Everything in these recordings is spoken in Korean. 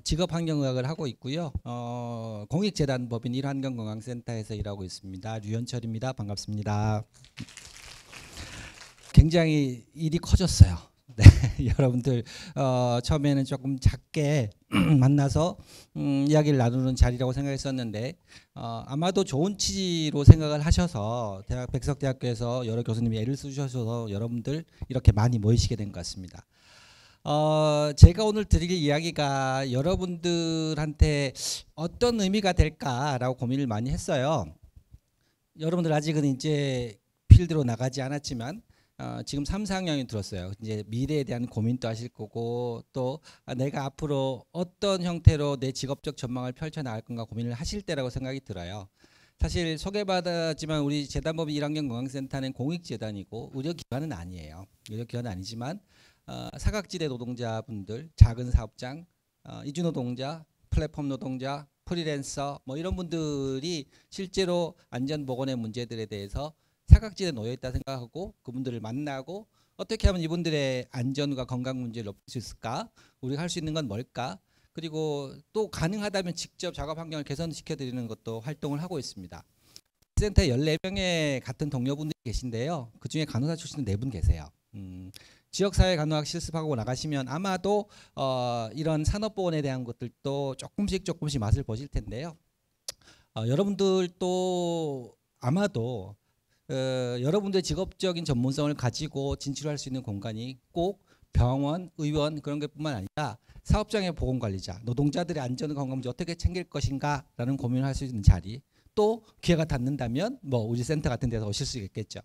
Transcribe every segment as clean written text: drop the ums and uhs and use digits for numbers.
직업환경의학을 하고 있고요. 공익재단법인 일환경건강센터에서 일하고 있습니다. 류현철입니다. 반갑습니다. 굉장히 일이 커졌어요. 네, 여러분들 처음에는 조금 작게 만나서 이야기를 나누는 자리라고 생각했었는데 아마도 좋은 취지로 생각을 하셔서 백석대학교에서 여러 교수님이 애를 쓰셔서 여러분들 이렇게 많이 모이시게 된 것 같습니다. 제가 오늘 드릴 이야기가 여러분들한테 어떤 의미가 될까라고 고민을 많이 했어요. 여러분들 아직은 이제 필드로 나가지 않았지만 지금 3, 4학년이 들었어요. 이제 미래에 대한 고민도 하실 거고 또 내가 앞으로 어떤 형태로 내 직업적 전망을 펼쳐나갈 건가 고민을 하실 때라고 생각이 들어요. 사실 소개받았지만 우리 재단법인 일환경건강센터는 공익재단이고 의료기관은 아니에요. 의료기관은 아니지만 사각지대 노동자분들, 작은 사업장, 이주노동자, 플랫폼 노동자, 프리랜서 뭐 이런 분들이 실제로 안전보건의 문제들에 대해서 사각지대에 놓여 있다 생각하고 그분들을 만나고 어떻게 하면 이분들의 안전과 건강 문제를 높일 수 있을까? 우리가 할 수 있는 건 뭘까? 그리고 또 가능하다면 직접 작업 환경을 개선시켜 드리는 것도 활동을 하고 있습니다. 센터에 14명의 같은 동료분들이 계신데요. 그중에 간호사 출신은 4분 계세요. 지역사회 간호학 실습하고 나가시면 아마도 이런 산업보건에 대한 것들도 조금씩 맛을 보실 텐데요. 여러분들도 아마도 여러분들의 직업적인 전문성을 가지고 진출할 수 있는 공간이 꼭 병원, 의원 그런 것뿐만 아니라 사업장의 보건관리자, 노동자들의 안전과 건강 문제 어떻게 챙길 것인가 라는 고민을 할 수 있는 자리, 또 기회가 닿는다면 뭐 우리 센터 같은 데서 오실 수 있겠죠.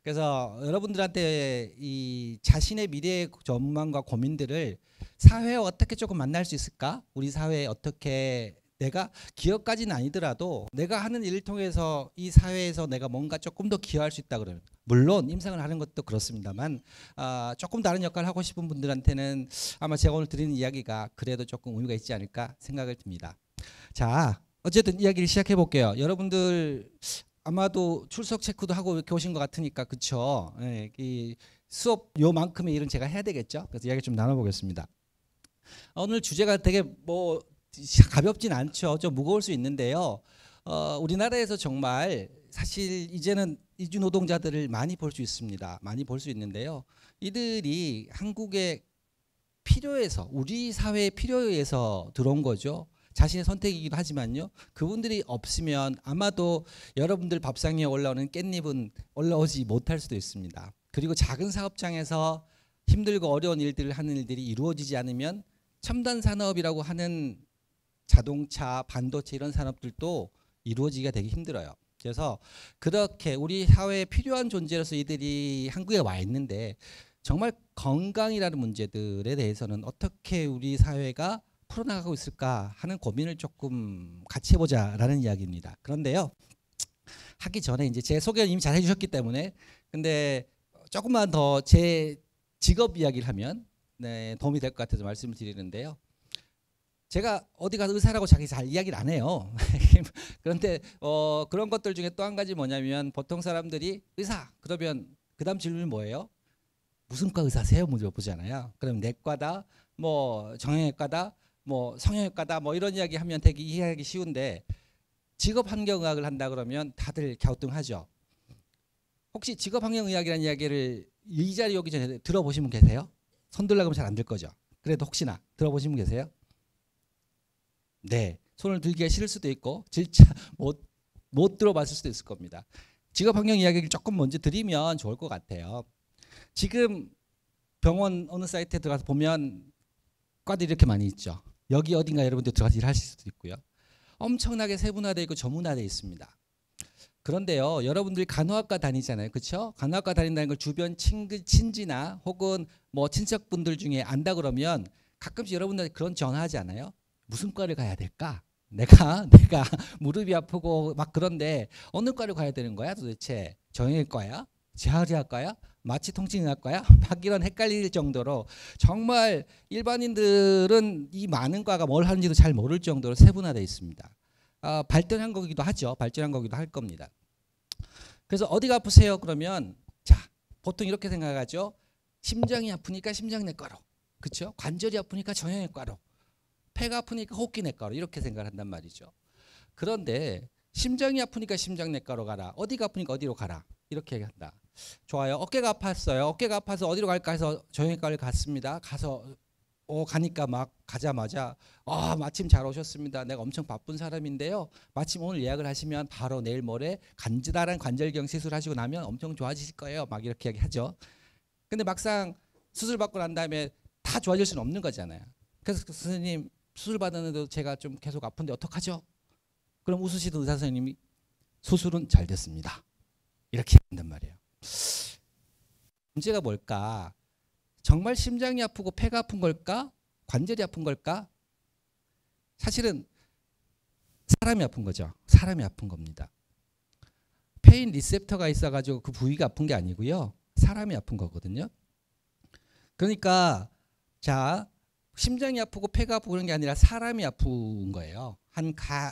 그래서 여러분들한테 이 자신의 미래의 전망과 고민들을 사회에 어떻게 조금 만날 수 있을까? 우리 사회에 어떻게 내가 기업까지는 아니더라도 내가 하는 일을 통해서 이 사회에서 내가 뭔가 조금 더 기여할 수 있다 그러면 물론 임상을 하는 것도 그렇습니다만 조금 다른 역할을 하고 싶은 분들한테는 아마 제가 오늘 드리는 이야기가 그래도 조금 의미가 있지 않을까 생각을 듭니다. 자, 어쨌든 이야기를 시작해 볼게요. 여러분들 아마도 출석 체크도 하고 이렇게 오신 것 같으니까 그쵸? 네, 이 수업 요만큼의 일은 제가 해야 되겠죠? 그래서 이야기 좀 나눠보겠습니다. 오늘 주제가 되게 뭐 가볍진 않죠. 좀 무거울 수 있는데요. 우리나라에서 정말 사실 이제는 이주 노동자들을 많이 볼 수 있습니다. 많이 볼 수 있는데요. 이들이 한국의 필요에서 우리 사회의 필요에 의해서 들어온 거죠. 자신의 선택이기도 하지만요. 그분들이 없으면 아마도 여러분들 밥상 위에 올라오는 깻잎은 올라오지 못할 수도 있습니다. 그리고 작은 사업장에서 힘들고 어려운 일들을 하는 일들이 이루어지지 않으면 첨단 산업이라고 하는 자동차, 반도체 이런 산업들도 이루어지기가 되게 힘들어요. 그래서 그렇게 우리 사회에 필요한 존재로서 이들이 한국에 와 있는데 정말 건강이라는 문제들에 대해서는 어떻게 우리 사회가 풀어나가고 있을까 하는 고민을 조금 같이 해보자라는 이야기입니다. 그런데요, 하기 전에 이제 제 소개를 이미 잘 해주셨기 때문에 근데 조금만 더 제 직업 이야기를 하면 네, 도움이 될 것 같아서 말씀을 드리는데요. 제가 어디 가서 의사라고 자기 잘 이야기를 안 해요. 그런데 그런 것들 중에 또 한 가지 뭐냐면 보통 사람들이 의사 그러면 그 다음 질문이 뭐예요? 무슨 과 의사세요? 물어보잖아요. 그럼 내과다, 뭐 정형외과다, 뭐 성형외과다, 뭐 이런 이야기 하면 되게 이해하기 쉬운데 직업환경의학을 한다 그러면 다들 갸우뚱하죠. 혹시 직업환경의학이라는 이야기를 이 자리에 오기 전에 들어보신 분 계세요? 손 들라고 하면 잘 안 들 거죠. 그래도 혹시나 들어보신 분 계세요? 네, 손을 들기가 싫을 수도 있고 진짜 못 들어봤을 수도 있을 겁니다. 직업환경 이야기를 조금 먼저 드리면 좋을 것 같아요. 지금 병원 어느 사이트에 들어가서 보면 과들이 이렇게 많이 있죠. 여기 어딘가 여러분들 들어가서 일하실 수도 있고요. 엄청나게 세분화되어 있고 전문화되어 있습니다. 그런데요, 여러분들이 간호학과 다니잖아요. 그렇죠? 간호학과 다닌다는 걸 주변 친지나 혹은 뭐 친척분들 중에 안다 그러면 가끔씩 여러분들 그런 전화하지 않아요? 무슨 과를 가야 될까? 내가 무릎이 아프고 막 그런데 어느 과를 가야 되는 거야 도대체? 정형외과야? 재활의학과야? 마취통증의학과야? 막 이런 헷갈릴 정도로 정말 일반인들은 이 많은 과가 뭘 하는지도 잘 모를 정도로 세분화되어 있습니다. 발전한 거기도 하죠. 발전한 거기도 할 겁니다. 그래서 어디가 아프세요? 그러면 자 보통 이렇게 생각하죠. 심장이 아프니까 심장내과로, 그렇죠? 관절이 아프니까 정형외과로, 폐가 아프니까 호흡기내과로 이렇게 생각을 한단 말이죠. 그런데 심장이 아프니까 심장내과로 가라. 어디가 아프니까 어디로 가라. 이렇게 얘기한다. 좋아요. 어깨가 아팠어요. 어깨가 아파서 어디로 갈까 해서 정형외과를 갔습니다. 가서 가니까 막 가자마자 마침 잘 오셨습니다. 내가 엄청 바쁜 사람인데요. 마침 오늘 예약을 하시면 바로 내일 모레 간단한 관절경 시술하시고 나면 엄청 좋아지실 거예요. 막 이렇게 얘기하죠. 근데 막상 수술 받고 난 다음에 다 좋아질 수는 없는 거잖아요. 그래서 선생님 수술 받았는데도 제가 좀 계속 아픈데 어떡하죠? 그럼 웃으시던 의사 선생님이 수술은 잘 됐습니다. 이렇게 한단 말이에요. 문제가 뭘까? 정말 심장이 아프고 폐가 아픈 걸까? 관절이 아픈 걸까? 사실은 사람이 아픈 거죠. 사람이 아픈 겁니다. 페인 리셉터가 있어가지고 그 부위가 아픈 게 아니고요. 사람이 아픈 거거든요. 그러니까 자, 심장이 아프고 폐가 아프고 그런 게 아니라 사람이 아픈 거예요.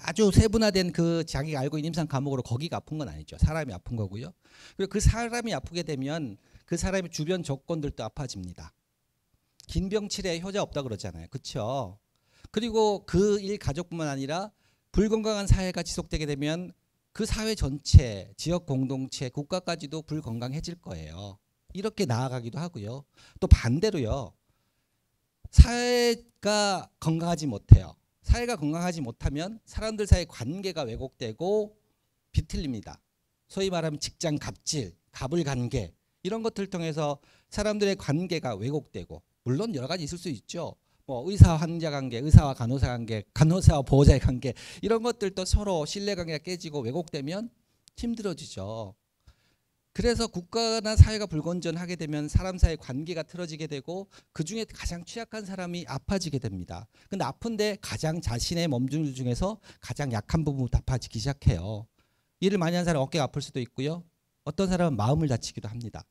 아주 세분화된 그 자기가 알고 있는 임상 과목으로 거기가 아픈 건 아니죠. 사람이 아픈 거고요. 그리고 그 사람이 아프게 되면 그 사람의 주변 조건들도 아파집니다. 긴 병 치료에 효자 없다 그러잖아요. 그렇죠? 그리고 그 일 가족뿐만 아니라 불건강한 사회가 지속되게 되면 그 사회 전체, 지역 공동체, 국가까지도 불건강해질 거예요. 이렇게 나아가기도 하고요. 또 반대로요. 사회가 건강하지 못해요. 사회가 건강하지 못하면 사람들 사이의 관계가 왜곡되고 비틀립니다. 소위 말하면 직장 갑질, 갑을관계 이런 것들을 통해서 사람들의 관계가 왜곡되고 물론 여러 가지 있을 수 있죠. 뭐 의사와 환자 관계, 의사와 간호사 관계, 간호사와 보호자의 관계 이런 것들도 서로 신뢰관계가 깨지고 왜곡되면 힘들어지죠. 그래서 국가나 사회가 불건전하게 되면 사람 사이의 관계가 틀어지게 되고 그중에 가장 취약한 사람이 아파지게 됩니다. 근데 아픈데 가장 자신의 몸줄 중에서 가장 약한 부분부터 아파지기 시작해요. 일을 많이 하는 사람은 어깨가 아플 수도 있고요. 어떤 사람은 마음을 다치기도 합니다.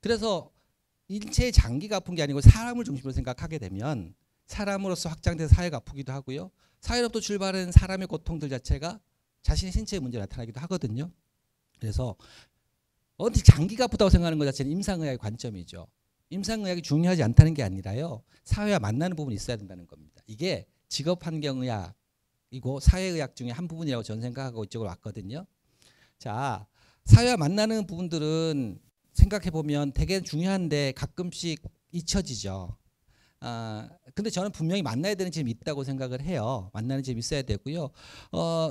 그래서 인체의 장기가 아픈 게 아니고 사람을 중심으로 생각하게 되면 사람으로서 확장돼서 사회가 아프기도 하고요. 사회로부터 출발하는 사람의 고통들 자체가 자신의 신체의 문제로 나타나기도 하거든요. 그래서 어디 장기가 아프다고 생각하는 것 자체는 임상의학의 관점이죠. 임상의학이 중요하지 않다는 게 아니라요. 사회와 만나는 부분이 있어야 된다는 겁니다. 이게 직업환경의학이고 사회의학 중에 한 부분이라고 저는 생각하고 이쪽으로 왔거든요. 자, 사회와 만나는 부분들은 생각해보면 되게 중요한데 가끔씩 잊혀지죠. 근데 저는 분명히 만나야 되는 점이 있다고 생각을 해요. 만나는 점이 있어야 되고요.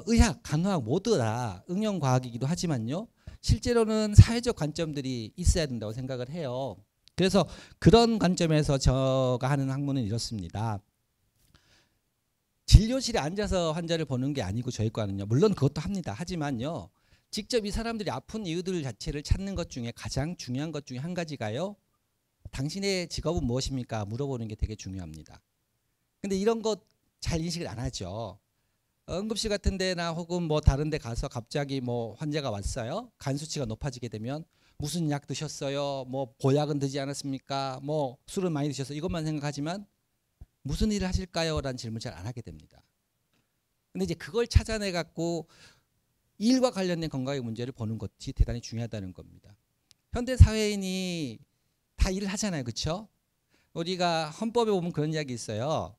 의학, 간호학 모두 다 응용과학이기도 하지만요. 실제로는 사회적 관점들이 있어야 된다고 생각을 해요. 그래서 그런 관점에서 제가 하는 학문은 이렇습니다. 진료실에 앉아서 환자를 보는 게 아니고 저희 과는요. 물론 그것도 합니다. 하지만요. 직접 이 사람들이 아픈 이유들 자체를 찾는 것 중에 가장 중요한 것 중에 한 가지가요. 당신의 직업은 무엇입니까? 물어보는 게 되게 중요합니다. 근데 이런 것 잘 인식을 안 하죠. 응급실 같은 데나 혹은 뭐 다른 데 가서 갑자기 뭐 환자가 왔어요. 간 수치가 높아지게 되면 무슨 약 드셨어요? 뭐 보약은 드지 않았습니까? 뭐 술은 많이 드셨어요? 이것만 생각하지만 무슨 일을 하실까요? 라는 질문을 잘 안 하게 됩니다. 근데 이제 그걸 찾아내 갖고 일과 관련된 건강의 문제를 보는 것이 대단히 중요하다는 겁니다. 현대 사회인이 다 일을 하잖아요. 그렇죠? 우리가 헌법에 보면 그런 이야기 있어요.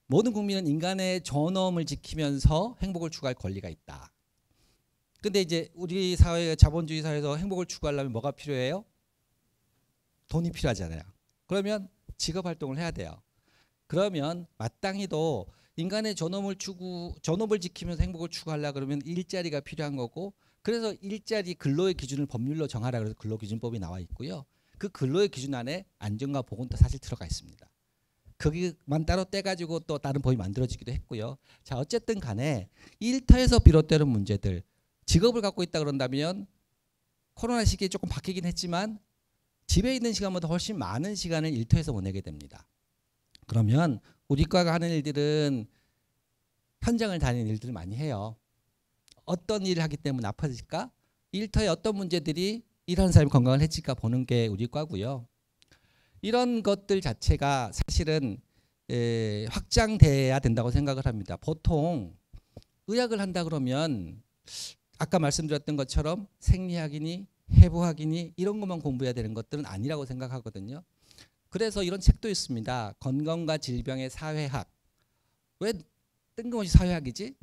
모든 국민은 인간의 존엄을 지키면서 행복을 추구할 권리가 있다. 근데 이제 우리 사회 자본주의 사회에서 행복을 추구하려면 뭐가 필요해요? 돈이 필요하잖아요. 그러면 직업 활동을 해야 돼요. 그러면 마땅히도 인간의 존엄을 지키면서 행복을 추구하려 그러면 일자리가 필요한 거고 그래서 일자리 근로의 기준을 법률로 정하라 그래서 근로기준법이 나와 있고요. 그 근로의 기준 안에 안전과 보건도 사실 들어가 있습니다. 거기만 따로 떼가지고 또 다른 법이 만들어지기도 했고요. 자, 어쨌든 간에 일터에서 비롯되는 문제들, 직업을 갖고 있다 그런다면 코로나 시기에 조금 바뀌긴 했지만 집에 있는 시간보다 훨씬 많은 시간을 일터에서 보내게 됩니다. 그러면 우리 과가 하는 일들은 현장을 다니는 일들을 많이 해요. 어떤 일을 하기 때문에 아파질까? 일터에 어떤 문제들이 일하는 사람이 건강을 해칠까 보는 게 우리 과고요. 이런 것들 자체가 사실은 확장돼야 된다고 생각을 합니다. 보통 의학을 한다 그러면 아까 말씀드렸던 것처럼 생리학이니 해부학이니 이런 것만 공부해야 되는 것들은 아니라고 생각하거든요. 그래서 이런 책도 있습니다. 건강과 질병의 사회학. 왜 뜬금없이 사회학이지?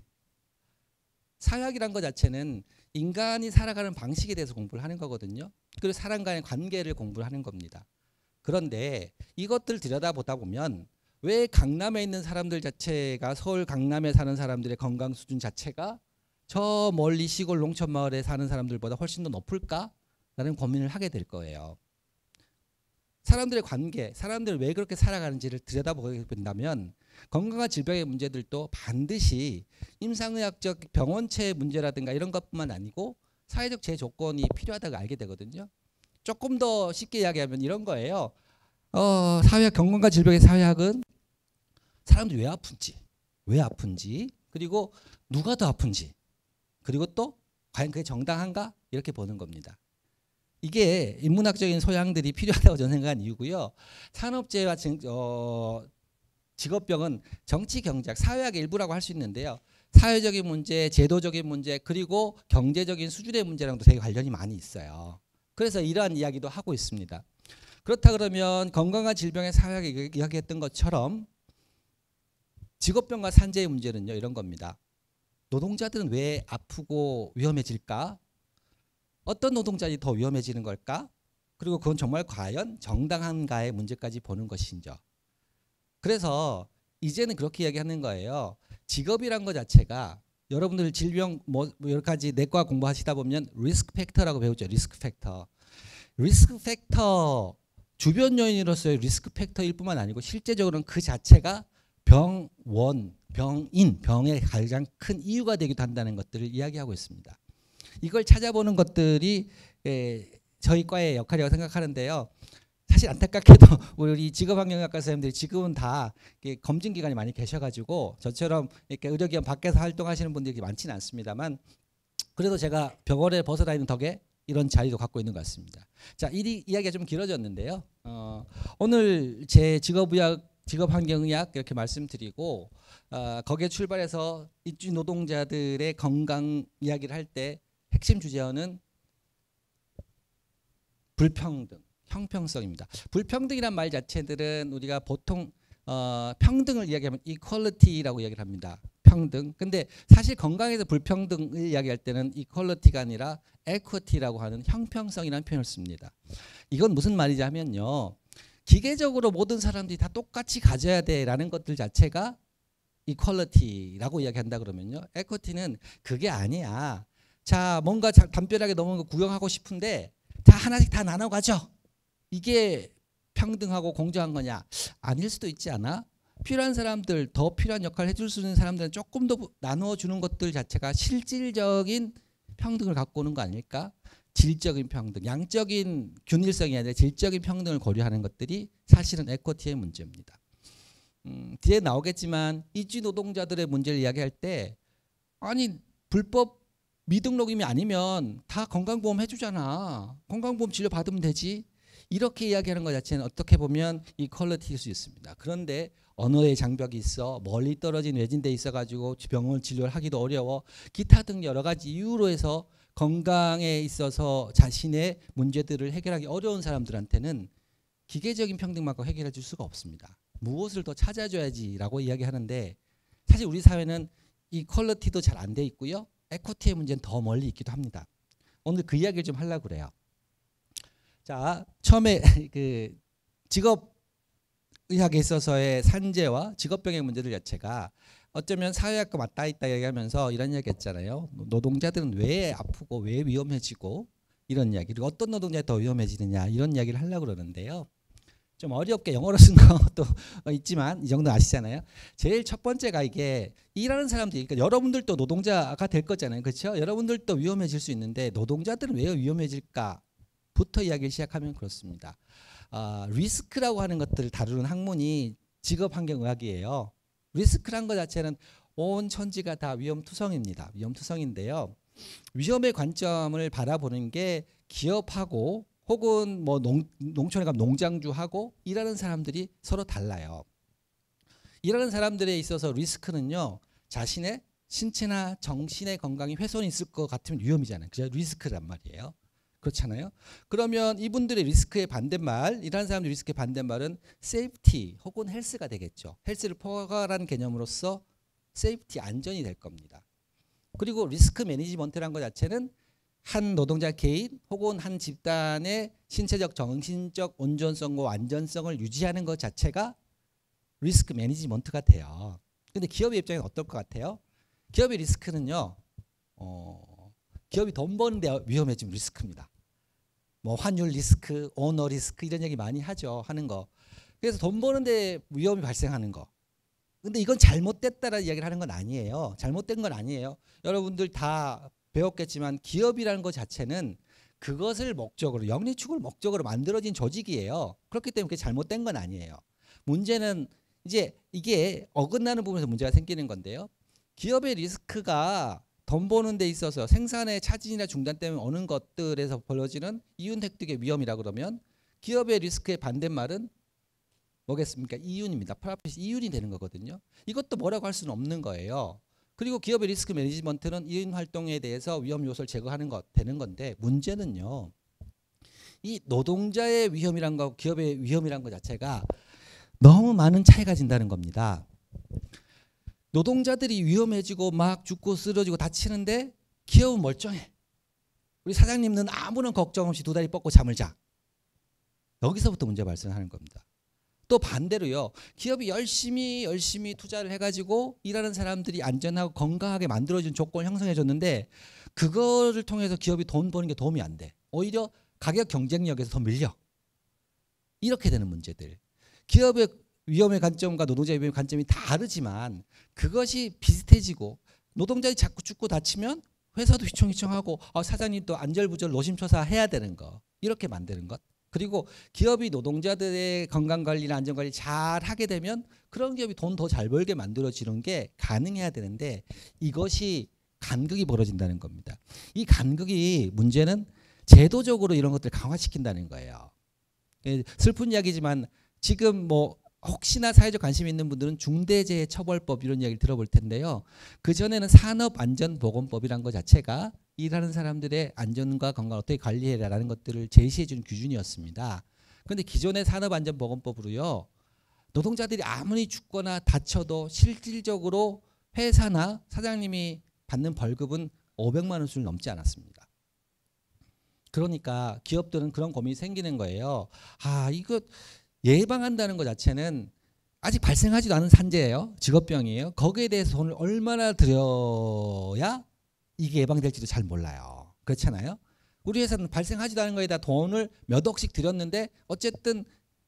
사회학이란 것 자체는 인간이 살아가는 방식에 대해서 공부를 하는 거거든요. 그리고 사람과의 관계를 공부를 하는 겁니다. 그런데 이것들 들여다보다 보면 왜 강남에 있는 사람들 자체가 서울 강남에 사는 사람들의 건강 수준 자체가 저 멀리 시골 농촌 마을에 사는 사람들보다 훨씬 더 높을까라는 고민을 하게 될 거예요. 사람들의 관계, 사람들이 왜 그렇게 살아가는지를 들여다보게 된다면 건강과 질병의 문제들도 반드시 임상의학적 병원체 문제라든가 이런 것뿐만 아니고 사회적 제조건이 필요하다고 알게 되거든요. 조금 더 쉽게 이야기하면 이런 거예요. 사회학, 건강과 질병의 사회학은 사람들이 왜 아픈지, 그리고 누가 더 아픈지, 그리고 또 과연 그게 정당한가 이렇게 보는 겁니다. 이게 인문학적인 소양들이 필요하다고 저는 생각한 이유고요. 산업재해와 직업병은 정치, 경제학, 사회학의 일부라고 할 수 있는데요. 사회적인 문제, 제도적인 문제, 그리고 경제적인 수준의 문제랑도 되게 관련이 많이 있어요. 그래서 이러한 이야기도 하고 있습니다. 그렇다 그러면 건강과 질병의 사회학이 이야기했던 것처럼 직업병과 산재의 문제는요, 이런 겁니다. 노동자들은 왜 아프고 위험해질까? 어떤 노동자들이 더 위험해지는 걸까? 그리고 그건 정말 과연 정당한가의 문제까지 보는 것이죠. 그래서 이제는 그렇게 이야기하는 거예요. 직업이란 것 자체가 여러분들 질병 뭐 여러 가지 내과 공부하시다 보면 리스크 팩터라고 배우죠. 리스크 팩터. 리스크 팩터 주변 요인으로서의 리스크 팩터일 뿐만 아니고 실제적으로는 그 자체가 병의 가장 큰 이유가 되기도 한다는 것들을 이야기하고 있습니다. 이걸 찾아보는 것들이 저희 과의 역할이라고 생각하는데요. 사실 안타깝게도 우리 직업환경학과 선생님들이 지금은 다 검증 기관이 많이 계셔가지고 저처럼 이렇게 의료기관 밖에서 활동하시는 분들이 많지는 않습니다만 그래도 제가 병원에 벗어다니는 덕에 이런 자리도 갖고 있는 것 같습니다. 자, 이 이야기가 좀 길어졌는데요. 오늘 제 직업환경의학 이렇게 말씀드리고 거기에 출발해서 입주 노동자들의 건강 이야기를 할 때 핵심 주제어는 불평등, 형평성입니다. 불평등이란 말 자체들은 우리가 보통 평등을 이야기하면 equality라고 이야기를 합니다. 평등. 근데 사실 건강에서 불평등을 이야기할 때는 equality가 아니라 equity라고 하는 형평성이라는 표현을 씁니다. 이건 무슨 말이냐 하면요. 기계적으로 모든 사람들이 다 똑같이 가져야 돼라는 것들 자체가 equality라고 이야기한다 그러면요. equity는 그게 아니야. 자, 뭔가 담벼락에 넘어온 거 구경하고 싶은데 다 하나씩 다 나눠 가져. 이게 평등하고 공정한 거냐? 아닐 수도 있지 않아? 필요한 사람들, 더 필요한 역할을 해줄 수 있는 사람들은 조금 더 나눠주는 것들 자체가 실질적인 평등을 갖고 오는 거 아닐까? 질적인 평등, 양적인 균일성이 아니라 질적인 평등을 고려하는 것들이 사실은 에코티의 문제입니다. 뒤에 나오겠지만 이주 노동자들의 문제를 이야기할 때 아니 불법 미등록임이 아니면 다 건강보험 해주잖아. 건강보험 진료 받으면 되지. 이렇게 이야기하는 것 자체는 어떻게 보면 이퀄리티일 수 있습니다. 그런데 언어의 장벽이 있어 멀리 떨어진 외진데 있어가지고 병원 진료를 하기도 어려워 기타 등 여러 가지 이유로 해서 건강에 있어서 자신의 문제들을 해결하기 어려운 사람들한테는 기계적인 평등만큼 해결해 줄 수가 없습니다. 무엇을 더 찾아줘야지라고 이야기하는데 사실 우리 사회는 이퀄리티도 잘 안 돼 있고요. 에코티의 문제는 더 멀리 있기도 합니다. 오늘 그 이야기를 좀 하려고 그래요. 자, 처음에 그 직업의학에 있어서의 산재와 직업병의 문제들 자체가 어쩌면 사회학과 맞닿아 있다 얘기하면서 이런 이야기 했잖아요. 노동자들은 왜 아프고 왜 위험해지고 이런 이야기 그리고 어떤 노동자가 더 위험해지느냐 이런 이야기를 하려고 그러는데요. 좀 어렵게 영어로 쓴 것도 있지만 이 정도 아시잖아요. 제일 첫 번째가 이게 일하는 사람들이 그러니까 여러분들도 노동자가 될 거잖아요. 그렇죠? 여러분들도 위험해질 수 있는데 노동자들은 왜 위험해질까부터 이야기를 시작하면 그렇습니다. 리스크라고 하는 것들을 다루는 학문이 직업환경의학이에요. 리스크란 것 자체는 온 천지가 다 위험투성입니다. 위험투성인데요. 위험의 관점을 바라보는 게 기업하고 혹은 뭐 농촌에 가면 농장주하고 일하는 사람들이 서로 달라요. 일하는 사람들에 있어서 리스크는요. 자신의 신체나 정신의 건강이 훼손이 있을 것 같으면 위험이잖아요. 그죠? 리스크란 말이에요. 그렇잖아요. 그러면 이분들의 리스크의 반대말, 일하는 사람들의 리스크의 반대말은 세이프티 혹은 헬스가 되겠죠. 헬스를 포괄한 개념으로서 세이프티, 안전이 될 겁니다. 그리고 리스크 매니지먼트라는 것 자체는 한 노동자 개인 혹은 한 집단의 신체적, 정신적 온전성과 안전성을 유지하는 것 자체가 리스크 매니지먼트가 돼요. 근데 기업의 입장에는 어떨 것 같아요? 기업의 리스크는요, 기업이 돈 버는데 위험해지면 리스크입니다. 뭐 환율 리스크, 오너 리스크 이런 얘기 많이 하는 거. 그래서 돈 버는데 위험이 발생하는 거. 근데 이건 잘못됐다라는 이야기를 하는 건 아니에요. 잘못된 건 아니에요. 여러분들 다 배웠겠지만 기업이라는 것 자체는 그것을 목적으로, 영리축을 목적으로 만들어진 조직이에요. 그렇기 때문에 그게 잘못된 건 아니에요. 문제는 이제 이게 어긋나는 부분에서 문제가 생기는 건데요. 기업의 리스크가 돈 버는 데 있어서 생산의 차진이나 중단 때문에 오는 것들에서 벌어지는 이윤 획득의 위험이라 그러면 기업의 리스크의 반대말은 뭐겠습니까? 이윤입니다. 프라핏이 이윤이 되는 거거든요. 이것도 뭐라고 할 수는 없는 거예요. 그리고 기업의 리스크 매니지먼트는 이윤 활동에 대해서 위험 요소를 제거하는 것 되는 건데 문제는요. 이 노동자의 위험이란 거, 기업의 위험이란 것 자체가 너무 많은 차이가 진다는 겁니다. 노동자들이 위험해지고 막 죽고 쓰러지고 다치는데 기업은 멀쩡해. 우리 사장님은 아무런 걱정 없이 두 다리 뻗고 잠을 자. 여기서부터 문제 발생하는 겁니다. 또 반대로요. 기업이 열심히 투자를 해가지고 일하는 사람들이 안전하고 건강하게 만들어준 조건을 형성해줬는데 그거를 통해서 기업이 돈 버는 게 도움이 안 돼. 오히려 가격 경쟁력에서 더 밀려. 이렇게 되는 문제들. 기업의 위험의 관점과 노동자의 위험의 관점이 다르지만 그것이 비슷해지고 노동자들이 자꾸 죽고 다치면 회사도 휘청휘청하고 사장님도 안절부절 노심초사 해야 되는 거. 이렇게 만드는 것. 그리고 기업이 노동자들의 건강관리나 안전관리 잘 하게 되면 그런 기업이 돈 더 잘 벌게 만들어지는 게 가능해야 되는데 이것이 간극이 벌어진다는 겁니다. 이 간극이 문제는 제도적으로 이런 것들을 강화시킨다는 거예요. 슬픈 이야기지만 지금 뭐 혹시나 사회적 관심이 있는 분들은 중대재해처벌법 이런 이야기를 들어볼 텐데요. 그전에는 산업안전보건법이라는 것 자체가 일하는 사람들의 안전과 건강을 어떻게 관리해라라는 것들을 제시해 주는 기준이었습니다. 그런데 기존의 산업안전보건법으로요. 노동자들이 아무리 죽거나 다쳐도 실질적으로 회사나 사장님이 받는 벌금은 500만 원 수준을 넘지 않았습니다. 그러니까 기업들은 그런 고민이 생기는 거예요. 이거 예방한다는 것 자체는 아직 발생하지도 않은 산재예요. 직업병이에요. 거기에 대해서 돈을 얼마나 들여야 이게 예방될지도 잘 몰라요. 그렇잖아요. 우리 회사는 발생하지도 않은 거에다 돈을 몇 억씩 들였는데 어쨌든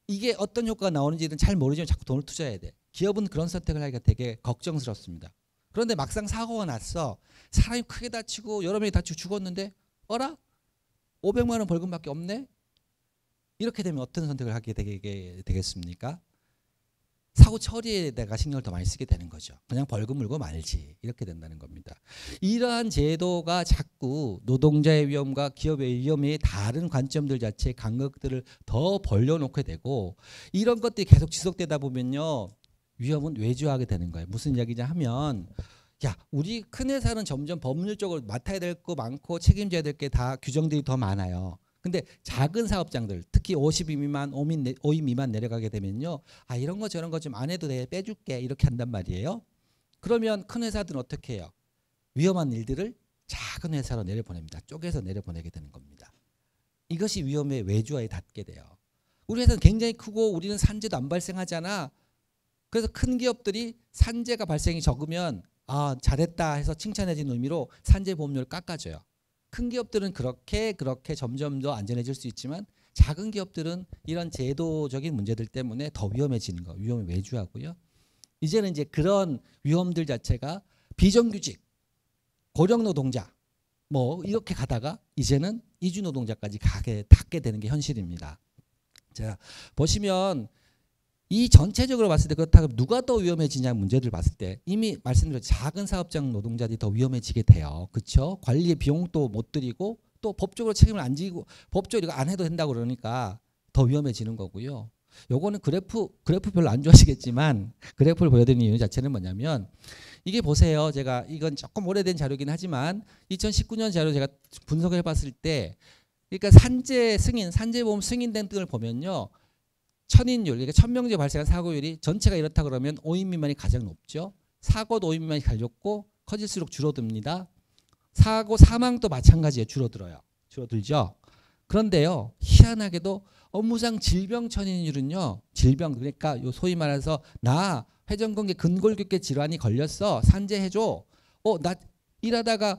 이게 어떤 효과가 나오는지는 잘 모르지만 자꾸 돈을 투자해야 돼. 기업은 그런 선택을 하기가 되게 걱정스럽습니다. 그런데 막상 사고가 났어. 사람이 크게 다치고 여러 명이 다치고 죽었는데 어라? 500만 원 벌금밖에 없네? 이렇게 되면 어떤 선택을 하게 되겠습니까? 사고 처리에 내가 신경을 더 많이 쓰게 되는 거죠. 그냥 벌금 물고 말지. 이렇게 된다는 겁니다. 이러한 제도가 자꾸 노동자의 위험과 기업의 위험의 다른 관점들 자체의 간극들을 더 벌려놓게 되고 이런 것들이 계속 지속되다 보면요. 위험은 외주화하게 되는 거예요. 무슨 이야기냐 하면 우리 큰 회사는 점점 법률적으로 맡아야 될 거 많고 책임져야 될 게 다 규정들이 더 많아요. 근데 작은 사업장들 특히 50인 미만 5인 미만 내려가게 되면요. 이런 거 저런 거 좀 안 해도 돼 빼줄게 이렇게 한단 말이에요. 그러면 큰 회사들은 어떻게 해요? 위험한 일들을 작은 회사로 내려보냅니다. 쪼개서 내려보내게 되는 겁니다. 이것이 위험의 외주화에 닿게 돼요. 우리 회사는 굉장히 크고 우리는 산재도 안 발생하잖아. 그래서 큰 기업들이 산재가 발생이 적으면 잘했다 해서 칭찬해 주는 의미로 산재 보험료를 깎아줘요. 큰 기업들은 그렇게 점점 더 안전해질 수 있지만 작은 기업들은 이런 제도적인 문제들 때문에 더 위험해지는 거, 위험을 외주하고요. 이제는 이제 그런 위험들 자체가 비정규직, 고령 노동자 뭐 이렇게 가다가 이제는 이주 노동자까지 닿게 되는 게 현실입니다. 자, 보시면 이 전체적으로 봤을 때 그렇다고 누가 더 위험해지냐 문제들 봤을 때 이미 말씀드린 작은 사업장 노동자들이 더 위험해지게 돼요. 그렇죠? 관리의 비용도 못 드리고 또 법적으로 책임을 안 지고 법적으로 이거 안 해도 된다고 그러니까 더 위험해지는 거고요. 요거는 그래프 별로 안 좋아하시겠지만 그래프를 보여드리는 이유 자체는 뭐냐면 이게 보세요. 제가 이건 조금 오래된 자료긴 하지만 2019년 자료 제가 분석을 해봤을 때 그러니까 산재 승인, 산재보험 승인된 등을 보면요. 천인율, 그러니까 천명제 발생한 사고율이 전체가 이렇다 그러면 5인 미만이 가장 높죠. 사고도 5인 미만이 가장 높고 커질수록 줄어듭니다. 사고 사망도 마찬가지예요. 줄어들죠. 그런데요. 희한하게도 업무상 질병 천인율은요. 질병 그러니까 요 소위 말해서 나 회전근개 근골격계 질환이 걸렸어. 산재해줘. 나 일하다가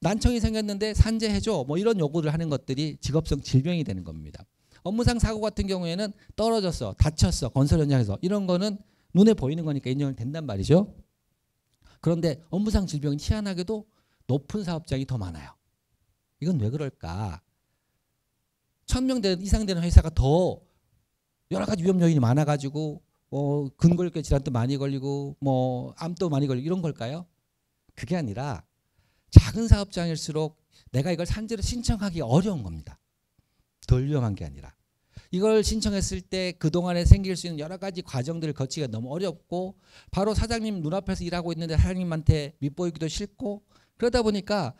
난청이 생겼는데 산재해줘. 뭐 이런 요구를 하는 것들이 직업성 질병이 되는 겁니다. 업무상 사고 같은 경우에는 떨어졌어, 다쳤어, 건설 현장에서 이런 거는 눈에 보이는 거니까 인정이 된단 말이죠. 그런데 업무상 질병은 희한하게도 높은 사업장이 더 많아요. 이건 왜 그럴까? 1000명 이상 되는 회사가 더 여러 가지 위험 요인이 많아가지고 근골격 질환도 많이 걸리고 뭐 암도 많이 걸리고 이런 걸까요? 그게 아니라 작은 사업장일수록 내가 이걸 산재로 신청하기 어려운 겁니다. 덜 위험한 게 아니라 이걸 신청했을 때 그동안에 생길 수 있는 여러 가지 과정들을 거치기가 너무 어렵고 바로 사장님 눈앞에서 일하고 있는데 사장님한테 밉보이기도 싫고 그러다 보니까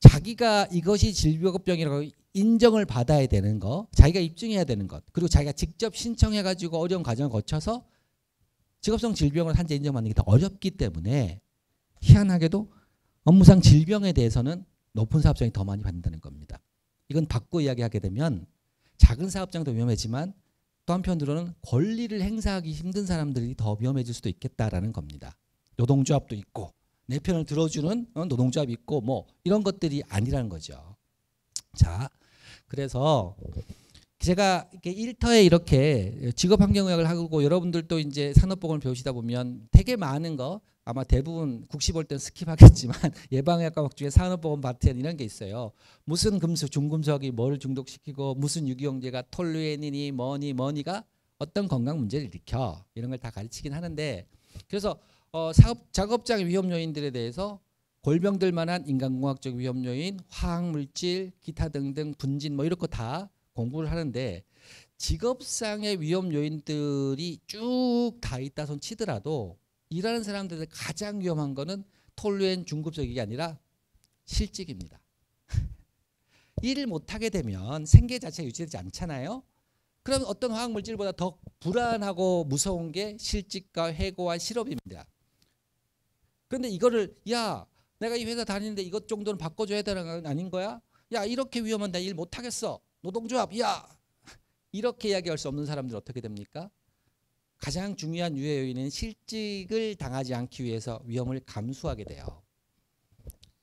자기가 이것이 질병병이라고 인정을 받아야 되는 거, 자기가 입증해야 되는 것, 그리고 자기가 직접 신청해가지고 어려운 과정을 거쳐서 직업성 질병을 산재 인정받는 게 더 어렵기 때문에 희한하게도 업무상 질병에 대해서는 높은 사업장이 더 많이 받는다는 겁니다. 이건 바꿔 이야기하게 되면 작은 사업장도 위험하지만 또 한편으로는 권리를 행사하기 힘든 사람들이 더 위험해질 수도 있겠다라는 겁니다. 노동조합도 있고 내 편을 들어주는 노동조합이 있고 뭐 이런 것들이 아니라는 거죠. 자, 그래서 제가 일터에 이렇게 직업환경의학을 하고 여러분들도 이제 산업보건을 배우시다 보면 되게 많은 거 아마 대부분 국시 볼 땐 스킵하겠지만 예방의학 과목 중에 산업보건 파트에 이런 게 있어요. 무슨 금속, 중금속이 뭐를 중독시키고 무슨 유기용제가 톨루엔이니 뭐니가 어떤 건강 문제를 일으켜 이런 걸 다 가르치긴 하는데 그래서 작업장의 위험 요인들에 대해서 골병들 만한 인간공학적 위험 요인, 화학물질, 기타 등등 분진 뭐 이런 거 다 공부를 하는데 직업상의 위험 요인들이 쭉 다 있다 손 치더라도 일하는 사람들의 가장 위험한 거는 톨루엔 중급속이 아니라 실직입니다. 일을 못하게 되면 생계 자체가 유지되지 않잖아요. 그럼 어떤 화학물질보다 더 불안하고 무서운 게 실직과 해고와 실업입니다. 그런데 이거를 야 내가 이 회사 다니는데 이것 정도는 바꿔줘야 되는 건 아닌 거야? 야 이렇게 위험한 나 일 못하겠어. 노동조합 야 이렇게 이야기할 수 없는 사람들 어떻게 됩니까? 가장 중요한 유해 요인은 실직을 당하지 않기 위해서 위험을 감수하게 돼요.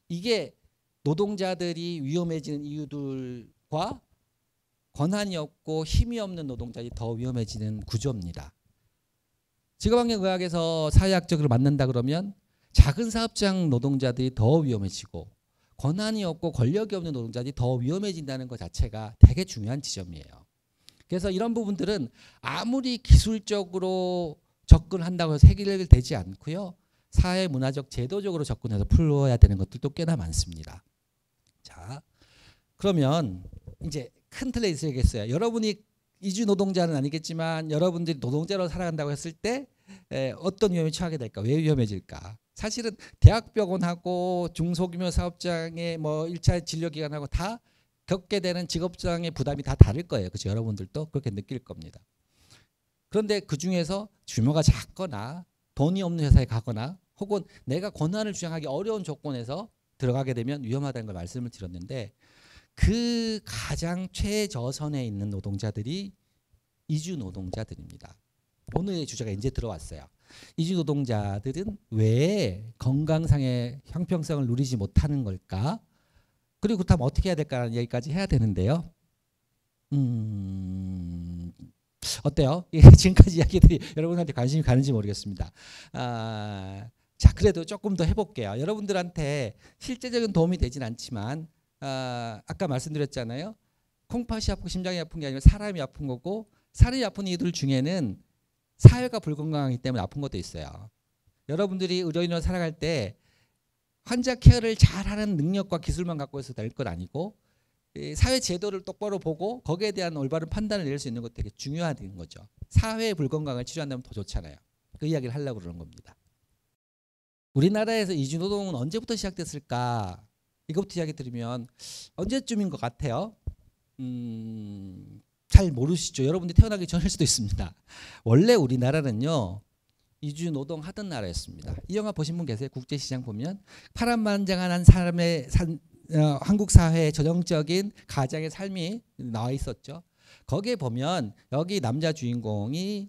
이게 노동자들이 위험해지는 이유들과 권한이 없고 힘이 없는 노동자들이 더 위험해지는 구조입니다. 직업환경의학에서 사회학적으로 맞는다 그러면 작은 사업장 노동자들이 더 위험해지고 권한이 없고 권력이 없는 노동자들이 더 위험해진다는 것 자체가 되게 중요한 지점이에요. 그래서 이런 부분들은 아무리 기술적으로 접근한다고 해서 해결되지 않고요. 사회 문화적 제도적으로 접근해서 풀어야 되는 것들도 꽤나 많습니다. 자, 그러면 이제 큰 틀에 있어야겠어요. 여러분이 이주 노동자는 아니겠지만 여러분들이 노동자로 살아간다고 했을 때 어떤 위험에 처하게 될까? 왜 위험해질까? 사실은 대학병원하고 중소규모 사업장의 뭐 1차 진료기관하고 다 겪게 되는 직업상의 부담이 다 다를 거예요. 그렇죠? 여러분들도 그렇게 느낄 겁니다. 그런데 그중에서 규모가 작거나 돈이 없는 회사에 가거나 혹은 내가 권한을 주장하기 어려운 조건에서 들어가게 되면 위험하다는 걸 말씀을 드렸는데 그 가장 최저선에 있는 노동자들이 이주 노동자들입니다. 오늘의 주제가 이제 들어왔어요. 이주 노동자들은 왜 건강상의 형평성을 누리지 못하는 걸까? 그리고 그렇다면 어떻게 해야 될까라는 얘기까지 해야 되는데요. 어때요? 지금까지 이야기들이 여러분한테 관심이 가는지 모르겠습니다. 자, 그래도 조금 더 해볼게요. 여러분들한테 실제적인 도움이 되진 않지만 아까 말씀드렸잖아요. 콩팥이 아프고 심장이 아픈 게 아니라 사람이 아픈 거고 사람이 아픈 이들 중에는 사회가 불건강하기 때문에 아픈 것도 있어요. 여러분들이 의료인으로 살아갈 때 환자 케어를 잘하는 능력과 기술만 갖고 있어도 될 건 아니고 사회 제도를 똑바로 보고 거기에 대한 올바른 판단을 내릴 수 있는 것도 되게 중요한 거죠. 사회의 불건강을 치료한다면 더 좋잖아요. 그 이야기를 하려고 그러는 겁니다. 우리나라에서 이주노동은 언제부터 시작됐을까? 이것부터 이야기 드리면 언제쯤인 것 같아요? 잘 모르시죠. 여러분들이 태어나기 전일 수도 있습니다. 원래 우리나라는요. 이주 노동 하던 나라였습니다. 이 영화 보신 분 계세요? 국제시장 보면 파란만장한 사람의 한국 사회의 전형적인 가장의 삶이 나와 있었죠. 거기에 보면 여기 남자 주인공이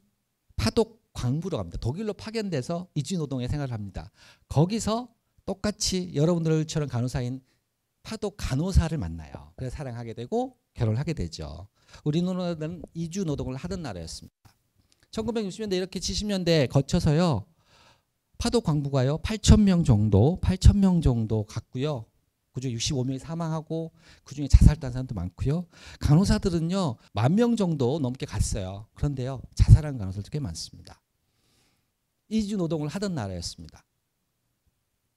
파독 광부로 갑니다. 독일로 파견돼서 이주 노동의 생활을 합니다. 거기서 똑같이 여러분들처럼 간호사인 파독 간호사를 만나요. 그래서 사랑하게 되고 결혼하게 되죠. 우리 누나는 이주 노동을 하던 나라였습니다. 1960년대 이렇게 70년대 거쳐서요. 파독 광부가요. 8,000명 정도 갔고요. 그중에 65명이 사망하고 그중에 자살한 사람도 많고요. 간호사들은요. 10,000명 정도 넘게 갔어요. 그런데요. 자살한 간호사도 꽤 많습니다. 이주 노동을 하던 나라였습니다.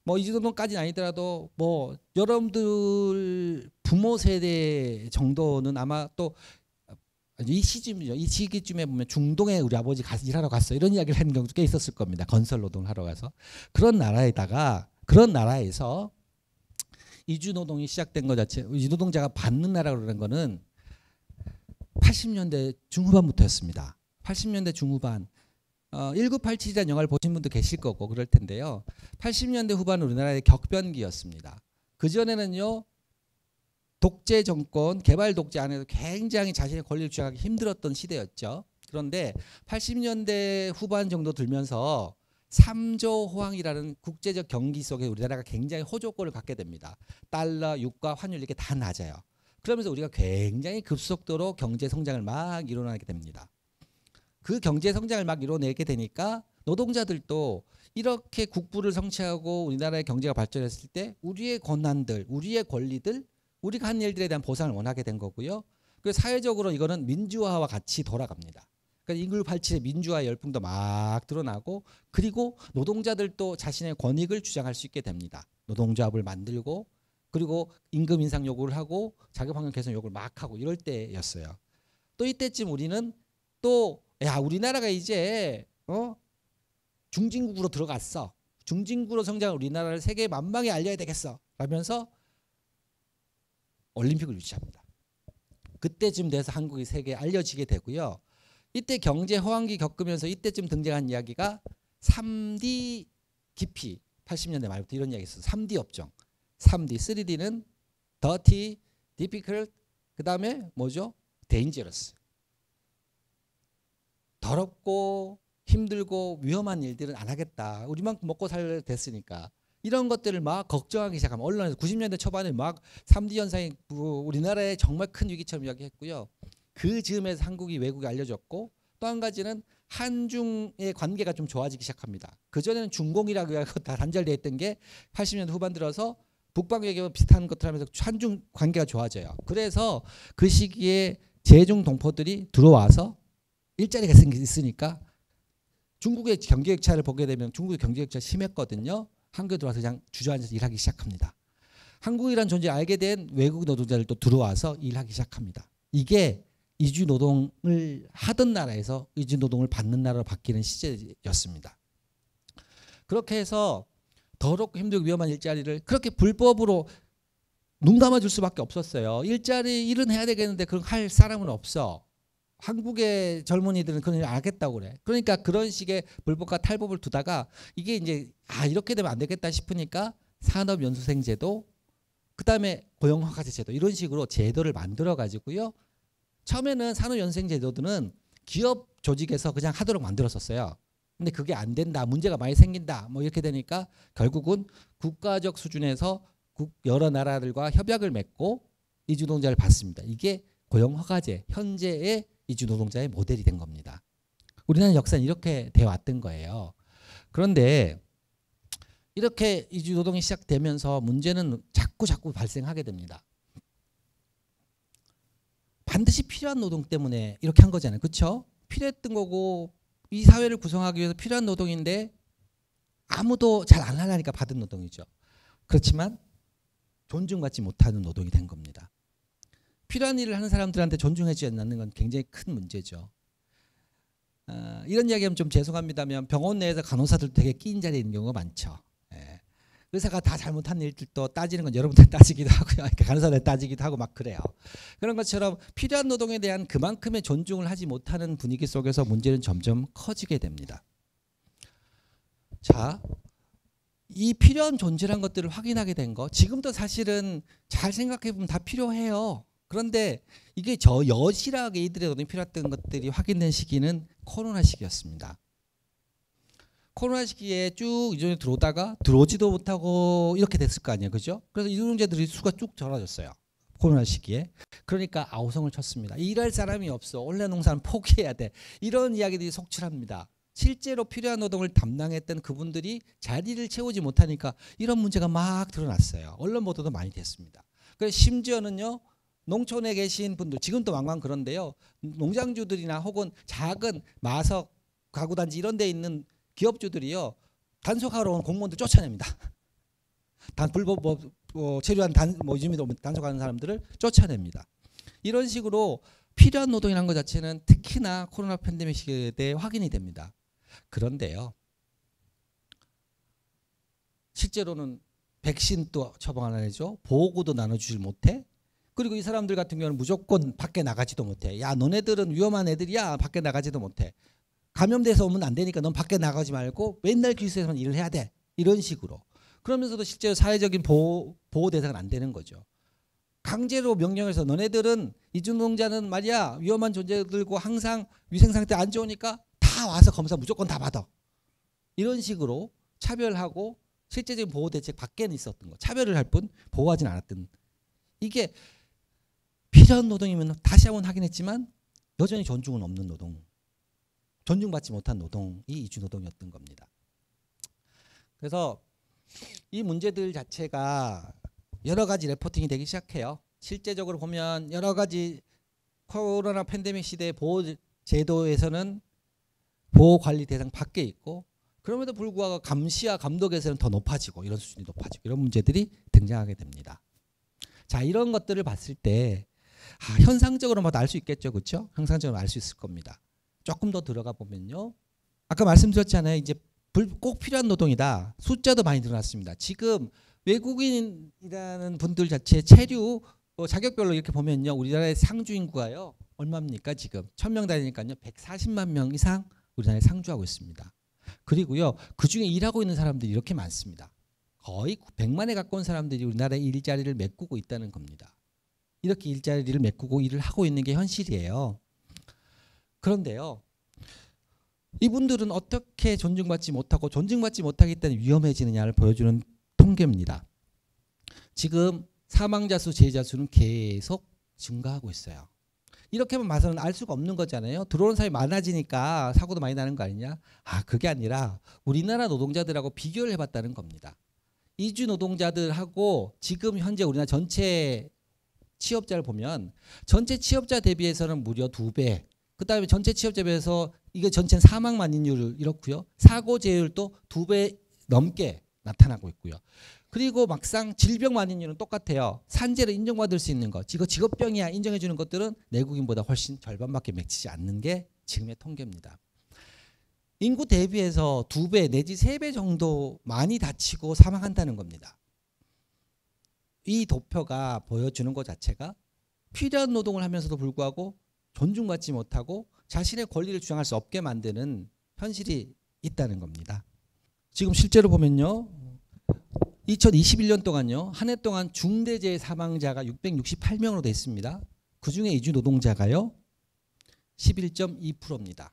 뭐 이주 노동까지는 아니더라도 뭐 여러분들 부모 세대 정도는 아마 또 이 시즌이죠. 이 시기쯤에 보면 중동에 우리 아버지 가서 일하러 갔어. 이런 이야기를 하는 경우도 꽤 있었을 겁니다. 건설 노동을 하러 가서. 그런 나라에서 이주 노동이 시작된 것 자체, 이주 노동자가 받는 나라고 그러는 거는 80년대 중후반부터였습니다. 80년대 중후반. 1987이라는 영화를 보신 분도 계실 거고 그럴 텐데요. 80년대 후반 우리나라의 격변기였습니다. 그전에는요. 독재 정권, 개발 독재 안에서 굉장히 자신의 권리를 주장하기 힘들었던 시대였죠. 그런데 80년대 후반 정도 들면서 3조 호황이라는 국제적 경기 속에 우리나라가 굉장히 호조권을 갖게 됩니다. 달러, 유가, 환율 이렇게 다 낮아요. 그러면서 우리가 굉장히 급속도로 경제 성장을 막 이뤄내게 됩니다. 그 경제 성장을 막 이뤄내게 되니까 노동자들도 이렇게 국부를 성취하고 우리나라의 경제가 발전했을 때 우리의 권한들, 우리의 권리들, 우리가 한 일들에 대한 보상을 원하게 된 거고요. 그래서 사회적으로 이거는 민주화와 같이 돌아갑니다. 그러니까 1987의 민주화 열풍도 막 드러나고 그리고 노동자들도 자신의 권익을 주장할 수 있게 됩니다. 노동조합을 만들고 그리고 임금 인상 요구를 하고 자격 환경 개선 요구를 막 하고 이럴 때였어요. 또 이때쯤 우리는 또 야 우리나라가 이제 중진국으로 들어갔어. 중진국으로 성장한 우리나라를 세계 만방에 알려야 되겠어. 라면서 올림픽을 유치합니다. 그때쯤 돼서 한국이 세계에 알려지게 되고요. 이때 경제 호황기 겪으면서 이때쯤 등장한 이야기가 3D 기피 80년대 말부터 이런 이야기 있었어요. 3D 업종. 3D, 3D는 dirty, difficult, 그 다음에 뭐죠? dangerous. 더럽고 힘들고 위험한 일들은 안 하겠다. 우리만큼 먹고 살 됐으니까. 이런 것들을 막 걱정하기 시작하면 언론에서 90년대 초반에 막 3D 현상이 우리나라에 정말 큰 위기처럼 이야기했고요. 그 즈음에서 한국이 외국에 알려졌고 또 한 가지는 한중의 관계가 좀 좋아지기 시작합니다. 그전에는 중공이라고 해서 다 단절되어 있던 게 80년대 후반 들어서 북방외교 비슷한 것들 하면서 한중 관계가 좋아져요. 그래서 그 시기에 제중 동포들이 들어와서 일자리가 있으니까 중국의 경제격차를 보게 되면 중국의 경제격차가 심했거든요. 한국에 들어와서 그냥 주저앉아서 일하기 시작합니다. 한국이라는 존재를 알게 된 외국 노동자들도 들어와서 일하기 시작합니다. 이게 이주 노동을 하던 나라에서 이주 노동을 받는 나라로 바뀌는 시제였습니다. 그렇게 해서 더럽고 힘들고 위험한 일자리를 그렇게 불법으로 눈 감아줄 수밖에 없었어요. 일은 해야 되겠는데 그런 할 사람은 없어. 한국의 젊은이들은 그런 일 안 하겠다고 그래. 그러니까 그런 식의 불법과 탈법을 두다가 이게 이제 이렇게 되면 안 되겠다 싶으니까 산업연수생 제도, 그다음에 고용허가제 제도 이런 식으로 제도를 만들어 가지고요. 처음에는 산업연수생 제도들은 기업 조직에서 그냥 하도록 만들었었어요. 근데 그게 안 된다. 문제가 많이 생긴다. 뭐 이렇게 되니까 결국은 국가적 수준에서 여러 나라들과 협약을 맺고 이주 노동자를 받습니다. 이게 고용허가제, 현재의 이주 노동자의 모델이 된 겁니다. 우리나라 역사는 이렇게 되어 왔던 거예요. 그런데 이렇게 이주 노동이 시작되면서 문제는 자꾸 발생하게 됩니다. 반드시 필요한 노동 때문에 이렇게 한 거잖아요. 그렇죠? 필요했던 거고 이 사회를 구성하기 위해서 필요한 노동인데 아무도 잘 안 하려니까 받은 노동이죠. 그렇지만 존중받지 못하는 노동이 된 겁니다. 필요한 일을 하는 사람들한테 존중해주지 않는 건 굉장히 큰 문제죠. 이런 이야기하면 좀 죄송합니다만 병원 내에서 간호사들도 되게 끼인 자리에 있는 경우가 많죠. 예. 의사가 다 잘못한 일들도 따지는 건 여러분들 따지기도 하고요. 간호사들 따지기도 하고 막 그래요. 그런 것처럼 필요한 노동에 대한 그만큼의 존중을 하지 못하는 분위기 속에서 문제는 점점 커지게 됩니다. 자, 이 필요한 존재란 것들을 확인하게 된 거 지금도 사실은 잘 생각해 보면 다 필요해요. 그런데 이게 여실하게 이들의 노동이 필요했던 것들이 확인된 시기는 코로나 시기였습니다. 코로나 시기에 쭉 이전에 들어오다가 들어오지도 못하고 이렇게 됐을 거 아니에요. 그죠? 그래서 이 노동자들이 수가 쭉 줄어졌어요. 코로나 시기에. 그러니까 아우성을 쳤습니다. 일할 사람이 없어. 원래 농사는 포기해야 돼. 이런 이야기들이 속출합니다. 실제로 필요한 노동을 담당했던 그분들이 자리를 채우지 못하니까 이런 문제가 막 드러났어요. 언론 보도도 많이 됐습니다. 그래서 심지어는요. 농촌에 계신 분들 지금도 왕왕 그런데요. 농장주들이나 혹은 작은 마석, 가구단지 이런 데 있는 기업주들이요. 단속하러 온 공무원들 쫓아냅니다. 불법 체류한 유미도 단속하는 사람들을 쫓아냅니다. 이런 식으로 필요한 노동이라는 것 자체는 특히나 코로나 팬데믹 시기에 확인이 됩니다. 그런데요. 실제로는 백신도 처방 안 해줘. 보호구도 나눠주질 못해. 그리고 이 사람들 같은 경우는 무조건 밖에 나가지도 못해. 야, 너네들은 위험한 애들이야. 밖에 나가지도 못해. 감염돼서 오면 안 되니까 넌 밖에 나가지 말고 맨날 기숙사에서만 일을 해야 돼. 이런 식으로. 그러면서도 실제로 사회적인 보호 대상은 안 되는 거죠. 강제로 명령해서 너네들은 이주노동자는 말이야 위험한 존재들고 항상 위생 상태 안 좋으니까 다 와서 검사 무조건 다 받아. 이런 식으로 차별하고 실제적인 보호 대책 밖에는 있었던 거. 차별을 할 뿐 보호하진 않았던. 이게 필요한 노동이면 다시 한번 확인했지만 여전히 존중은 없는 노동. 존중받지 못한 노동이 이주노동이었던 겁니다. 그래서 이 문제들 자체가 여러 가지 레포팅이 되기 시작해요. 실제적으로 보면 여러 가지 코로나 팬데믹 시대의 보호 제도에서는 보호 관리 대상 밖에 있고 그럼에도 불구하고 감시와 감독에서는 더 높아지고 이런 수준이 높아지고 이런 문제들이 등장하게 됩니다. 자, 이런 것들을 봤을 때 현상적으로마다 알 수 있겠죠. 그렇죠? 현상적으로 알 수 있을 겁니다. 조금 더 들어가 보면요. 아까 말씀드렸잖아요. 이제 꼭 필요한 노동이다. 숫자도 많이 늘어났습니다. 지금 외국인이라는 분들 자체 체류 자격별로 이렇게 보면요. 우리나라의 상주 인구가요. 얼마입니까? 지금 1000명 다니니까요. 140만 명 이상 우리나라에 상주하고 있습니다. 그리고요. 그중에 일하고 있는 사람들이 이렇게 많습니다. 거의 100만에 가까운 사람들이 우리나라의 일자리를 메꾸고 있다는 겁니다. 이렇게 일자리를 메꾸고 일을 하고 있는 게 현실이에요. 그런데요. 이분들은 어떻게 존중받지 못하고 존중받지 못하기 때문에 위험해지느냐를 보여주는 통계입니다. 지금 사망자 수, 재해자 수는 계속 증가하고 있어요. 이렇게만 봐서는 알 수가 없는 거잖아요. 들어오는 사람이 많아지니까 사고도 많이 나는 거 아니냐? 그게 아니라 우리나라 노동자들하고 비교를 해봤다는 겁니다. 이주 노동자들하고 지금 현재 우리나라 전체 취업자를 보면 전체 취업자 대비해서는 무려 2배. 그다음에 전체 취업자 대비해서 이게 전체 사망 만인율을 이렇고요. 사고 재율도 2배 넘게 나타나고 있고요. 그리고 막상 질병 만인율은 똑같아요. 산재로 인정받을 수 있는 것, 이거 직업병이야 인정해 주는 것들은 내국인보다 훨씬 절반밖에 맺히지 않는 게 지금의 통계입니다. 인구 대비해서 2배 내지 3배 정도 많이 다치고 사망한다는 겁니다. 이 도표가 보여주는 것 자체가 필요한 노동을 하면서도 불구하고 존중받지 못하고 자신의 권리를 주장할 수 없게 만드는 현실이 있다는 겁니다. 지금 실제로 보면요. 2021년 동안요. 한 해 동안 중대재해 사망자가 668명으로 돼 있습니다. 그중에 이주 노동자가요. 11.2%입니다.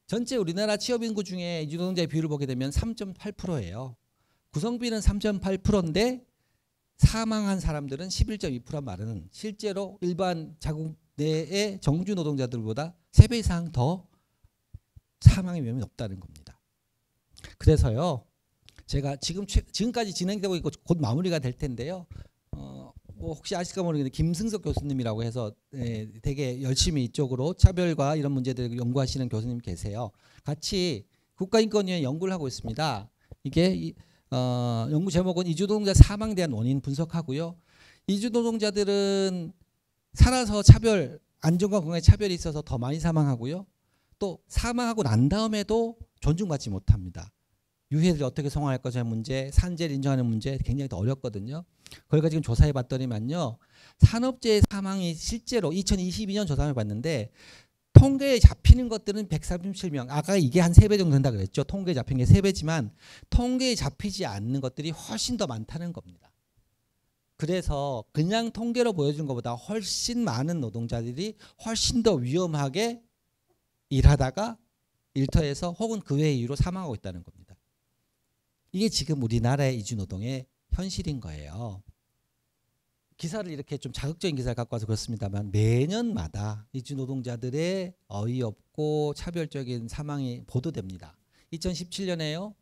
전체 우리나라 취업인구 중에 이주 노동자의 비율을 보게 되면 3.8%예요. 구성비는 3.8%인데 사망한 사람들은 11.2%란 말은 실제로 일반 자국 내의 정규 노동자들보다 3배 이상 더 사망의 위험이 높다는 겁니다. 그래서요. 제가 지금까지 진행되고 있고 곧 마무리가 될 텐데요. 뭐 혹시 아실까 모르겠는데 김승석 교수님이라고 해서 되게 열심히 이쪽으로 차별과 이런 문제들을 연구하시는 교수님 계세요. 같이 국가인권위원회 연구를 하고 있습니다. 이게 연구 제목은 이주노동자 사망에 대한 원인 분석하고요. 이주노동자들은 살아서 안전과 건강에 차별이 있어서 더 많이 사망하고요. 또 사망하고 난 다음에도 존중받지 못합니다. 유해를 어떻게 송환할 것이냐 문제, 산재를 인정하는 문제 굉장히 더 어렵거든요. 그걸 지금 조사해 봤더니만요. 산업재해 사망이 실제로 2022년 조사해 봤는데 통계에 잡히는 것들은 137명. 아까 이게 한 3배 정도 된다 그랬죠. 통계에 잡힌 게 3배지만 통계에 잡히지 않는 것들이 훨씬 더 많다는 겁니다. 그래서 그냥 통계로 보여준 것보다 훨씬 많은 노동자들이 훨씬 더 위험하게 일하다가 일터에서 혹은 그 외의 이유로 사망하고 있다는 겁니다. 이게 지금 우리나라의 이주노동의 현실인 거예요. 기사를 이렇게 좀 자극적인 기사를 갖고 와서 그렇습니다만 매년마다 이주노동자들의 어이없고 차별적인 사망이 보도됩니다. 2017년에요.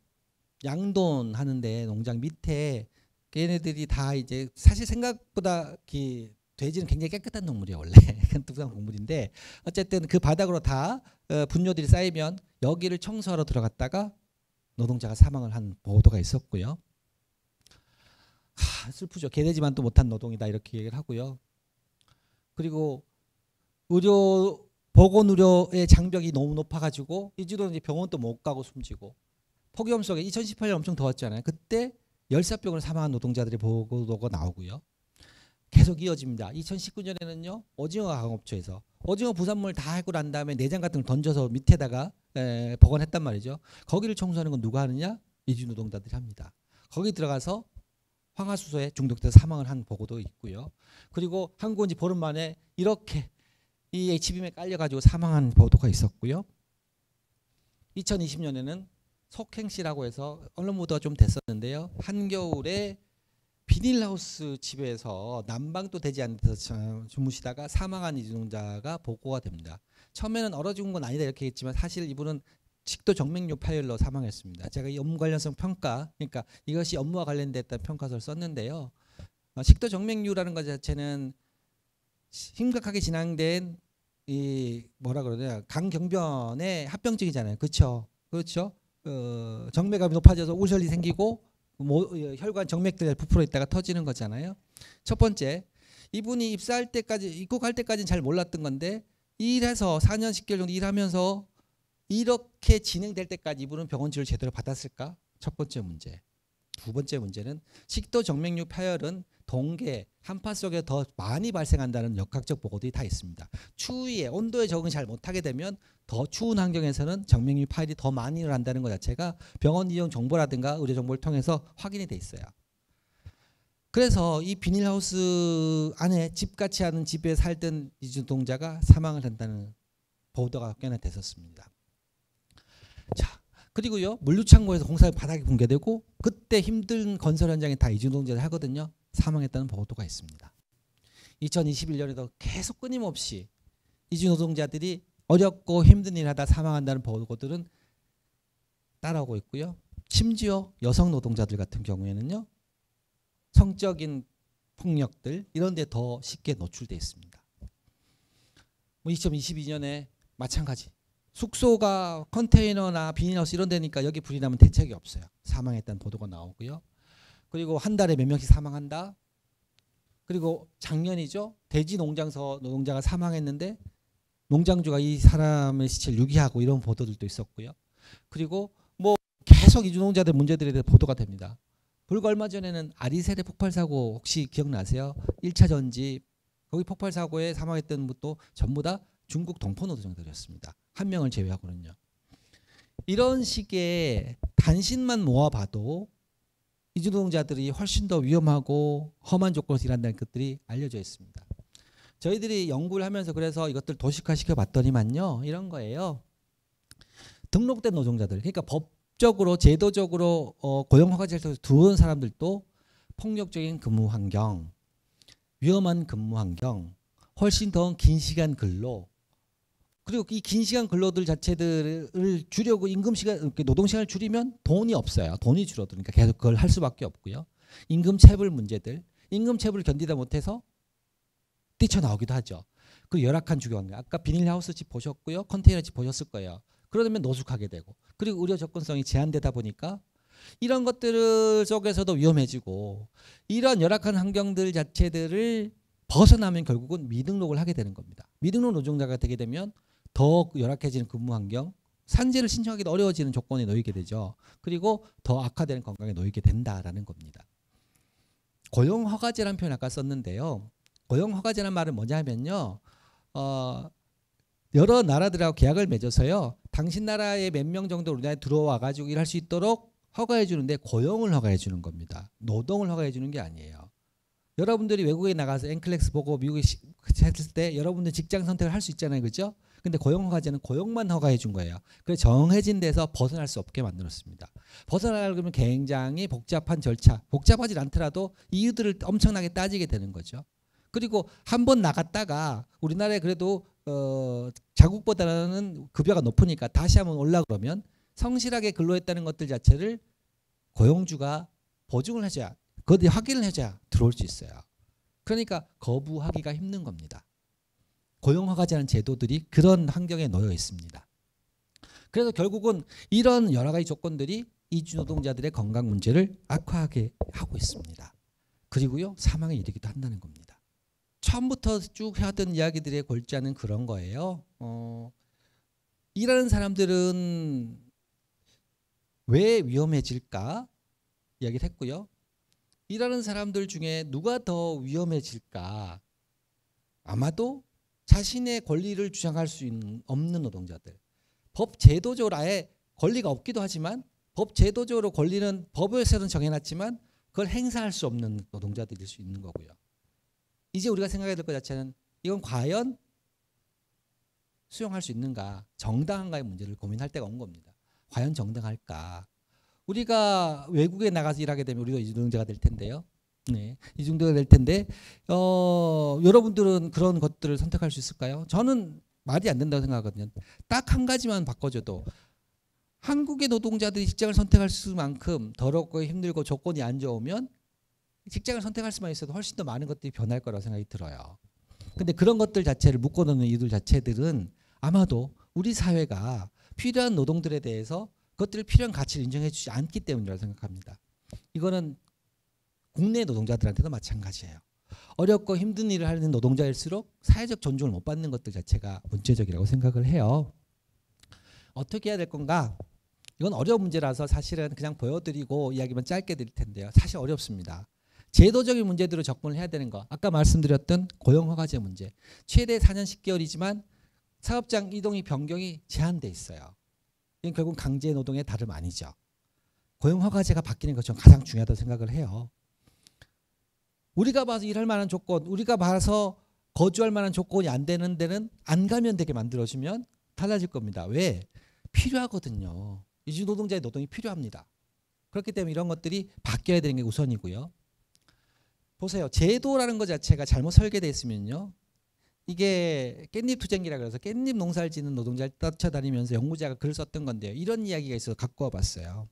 양돈 하는데 농장 밑에 걔네들이 다 이제 사실 생각보다 돼지는 굉장히 깨끗한 동물이에요. 원래 깨끗한 동물인데 어쨌든 그 바닥으로 다 분뇨들이 쌓이면 여기를 청소하러 들어갔다가 노동자가 사망을 한 보도가 있었고요. 슬프죠. 개돼지만 또 못한 노동이다 이렇게 얘기를 하고요. 그리고 보건의료의 장벽이 너무 높아가지고 이주노동자들이 병원도 못 가고 숨지고 폭염 속에 2018년 엄청 더웠잖아요. 그때 열사병으로 사망한 노동자들의 보고가 나오고요. 계속 이어집니다. 2019년에는요. 오징어 가공업체에서 오징어 부산물 다 하고 난 다음에 내장 같은 걸 던져서 밑에다가 보관했단 말이죠. 거기를 청소하는 건 누가 하느냐? 이주노동자들이 합니다. 거기 들어가서 황화수소에 중독돼서 사망을 한 보고도 있고요. 그리고 한국은 보름 만에 이렇게 이 HBM에 깔려가지고 사망한 보도가 있었고요. 2020년에는 속행시라고 해서 언론 보도가 좀 됐었는데요. 한겨울에 비닐하우스 집에서 난방도 되지 않는 데서 주무시다가 사망한 이주노동자가 보고가 됩니다. 처음에는 얼어 죽은 건 아니다 이렇게 했지만 사실 이분은 식도 정맥류 파열로 사망했습니다. 제가 이 업무 관련성 평가, 그러니까 이것이 업무와 관련됐다는 평가서를 썼는데요. 식도 정맥류라는 것 자체는 심각하게 진행된 이 뭐라 그러냐 강경변의 합병증이잖아요. 그렇죠? 그렇죠? 정맥압이 높아져서 우설이 생기고 혈관 정맥들이 부풀어 있다가 터지는 거잖아요. 첫 번째, 이분이 입사할 때까지 입국할 때까지는 잘 몰랐던 건데 일해서 4년 10개월 정도 일하면서 이렇게 진행될 때까지 이분은 병원 치료를 제대로 받았을까? 첫 번째 문제. 두 번째 문제는 식도 정맥류 파열은 동계 한파 속에 더 많이 발생한다는 역학적 보고들이 다 있습니다. 추위에 온도에 적응 잘 못하게 되면 더 추운 환경에서는 정맥류 파열이 더 많이 일어난다는 것 자체가 병원 이용 정보라든가 의료 정보를 통해서 확인이 돼 있어요. 그래서 이 비닐하우스 안에 집같이 하는 집에 살던 이주노동자가 사망을 한다는 보도가 꽤나 됐었습니다. 자, 그리고요 물류창고에서 공사 바닥이 붕괴되고 그때 힘든 건설 현장에 다 이주노동자들 하거든요. 사망했다는 보도가 있습니다. 2021년에도 계속 끊임없이 이주노동자들이 어렵고 힘든 일 하다 사망한다는 보고들은 따라오고 있고요. 심지어 여성 노동자들 같은 경우에는요. 성적인 폭력들 이런 데 더 쉽게 노출되어 있습니다. 2022년에 마찬가지. 숙소가 컨테이너나 비닐하우스 이런 데니까 여기 불이 나면 대책이 없어요. 사망했다는 보도가 나오고요. 그리고 한 달에 몇 명씩 사망한다. 그리고 작년이죠. 돼지 농장에서 노동자가 사망했는데 농장주가 이 사람의 시체를 유기하고 이런 보도들도 있었고요. 그리고 뭐 계속 이주노동자들 문제들에 대해 보도가 됩니다. 불과 얼마 전에는 아리셀의 폭발 사고 혹시 기억나세요? 1차 전지 거기 폭발 사고에 사망했던 분도 전부 다 중국 동포 노동자들이었습니다. 한 명을 제외하고는요. 이런 식의 단신만 모아봐도 이주노동자들이 훨씬 더 위험하고 험한 조건에서 일한다는 것들이 알려져 있습니다. 저희들이 연구를 하면서 그래서 이것들 도식화 시켜봤더니만요. 이런 거예요. 등록된 노동자들, 그러니까 법적으로 제도적으로 고용허가제를 들어온 사람들도 폭력적인 근무 환경, 위험한 근무 환경, 훨씬 더 긴 시간 근로, 그리고 이 긴 시간 근로들 자체들을 줄이고 임금 시간, 노동 시간을 줄이면 돈이 없어요. 돈이 줄어드니까 계속 그걸 할 수밖에 없고요. 임금 체불 문제들, 임금 체불을 견디다 못해서 뛰쳐나오기도 하죠. 그리고 열악한 주거 환경, 아까 비닐하우스 집 보셨고요, 컨테이너 집 보셨을 거예요. 그러면 노숙하게 되고, 그리고 의료 접근성이 제한되다 보니까 이런 것들 속에서도 위험해지고, 이런 열악한 환경들 자체들을 벗어나면 결국은 미등록을 하게 되는 겁니다. 미등록 노동자가 되게 되면 더 열악해지는 근무 환경, 산재를 신청하기도 어려워지는 조건에 놓이게 되죠. 그리고 더 악화되는 건강에 놓이게 된다라는 겁니다. 고용허가제라는 표현 아까 썼는데요. 고용허가제라는 말은 뭐냐면요. 여러 나라들하고 계약을 맺어서요. 당신 나라에 몇 명 정도 우리나라에 들어와 가지고 일할 수 있도록 허가해 주는데 고용을 허가해 주는 겁니다. 노동을 허가해 주는 게 아니에요. 여러분들이 외국에 나가서 앵클렉스 보고 미국에 했을 때 여러분들 직장 선택을 할 수 있잖아요. 그렇죠? 근데 고용허가제는 고용만 허가해 준 거예요. 그래서 정해진 데서 벗어날 수 없게 만들었습니다. 벗어나려면 굉장히 복잡한 절차, 복잡하지 않더라도 이유들을 엄청나게 따지게 되는 거죠. 그리고 한 번 나갔다가 우리나라에 그래도 자국보다는 급여가 높으니까 다시 한번 올라 그러면 성실하게 근로했다는 것들 자체를 고용주가 보증을 해줘야, 그것이 확인을 해줘야 들어올 수 있어요. 그러니까 거부하기가 힘든 겁니다. 고용허가제라는 제도들이 그런 환경에 놓여 있습니다. 그래서 결국은 이런 여러 가지 조건들이 이주 노동자들의 건강 문제를 악화하게 하고 있습니다. 그리고요, 사망에 이르기도 한다는 겁니다. 처음부터 쭉 해왔던 이야기들의 골자는 그런 거예요. 일하는 사람들은 왜 위험해질까 이야기를 했고요. 일하는 사람들 중에 누가 더 위험해질까? 아마도 자신의 권리를 주장할 수 없는 노동자들. 법 제도적으로 아예 권리가 없기도 하지만 법 제도적으로 권리는 법에서는 정해놨지만 그걸 행사할 수 없는 노동자들일 수 있는 거고요. 이제 우리가 생각해야 될 것 자체는 이건 과연 수용할 수 있는가, 정당한가의 문제를 고민할 때가 온 겁니다. 과연 정당할까? 우리가 외국에 나가서 일하게 되면 우리도 이주노동자가 될 텐데요. 네, 이주노동자가 될 텐데 여러분들은 그런 것들을 선택할 수 있을까요? 저는 말이 안 된다고 생각하거든요. 딱 한 가지만 바꿔줘도 한국의 노동자들이 직장을 선택할 수만큼 더럽고 힘들고 조건이 안 좋으면 직장을 선택할 수만 있어도 훨씬 더 많은 것들이 변할 거라고 생각이 들어요. 근데 그런 것들 자체를 묶어놓는 이들 자체들은 아마도 우리 사회가 필요한 노동들에 대해서 그것들을 필요한 가치를 인정해 주지 않기 때문이라고 생각합니다. 이거는 국내 노동자들한테도 마찬가지예요. 어렵고 힘든 일을 하는 노동자일수록 사회적 존중을 못 받는 것들 자체가 문제적이라고 생각을 해요. 어떻게 해야 될 건가? 이건 어려운 문제라서 사실은 그냥 보여드리고 이야기만 짧게 드릴 텐데요. 사실 어렵습니다. 제도적인 문제들로 접근을 해야 되는 거. 아까 말씀드렸던 고용허가제 문제. 최대 4년 10개월이지만 사업장 이동이 변경이 제한돼 있어요. 이건 결국 강제 노동의 다름 아니죠. 고용허가제가 바뀌는 것 저는 가장 중요하다고 생각을 해요. 우리가 봐서 일할 만한 조건, 우리가 봐서 거주할 만한 조건이 안 되는 데는 안 가면 되게 만들어주면 달라질 겁니다. 왜? 필요하거든요. 이주 노동자의 노동이 필요합니다. 그렇기 때문에 이런 것들이 바뀌어야 되는 게 우선이고요. 보세요. 제도라는 것 자체가 잘못 설계되어 있으면요. 이게 깻잎 투쟁기라 그래서 깻잎 농사를 짓는 노동자를 떠쳐다니면서 연구자가 글을 썼던 건데요. 이런 이야기가 있어서 갖고 와봤어요.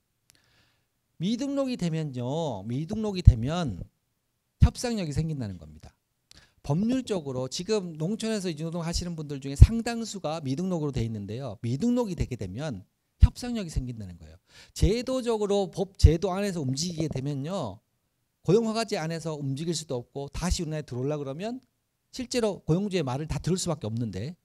미등록이 되면요. 미등록이 되면 협상력이 생긴다는 겁니다. 법률적으로 지금 농촌에서 이주노동 하시는 분들 중에 상당수가 미등록으로 돼 있는데요. 미등록이 되게 되면 협상력이 생긴다는 거예요. 제도적으로 법 제도 안에서 움직이게 되면요. 고용허가제 안에서 움직일 수도 없고 다시 우리나라에 들어오려고 그러면 실제로 고용주의 말을 다 들을 수밖에 없는데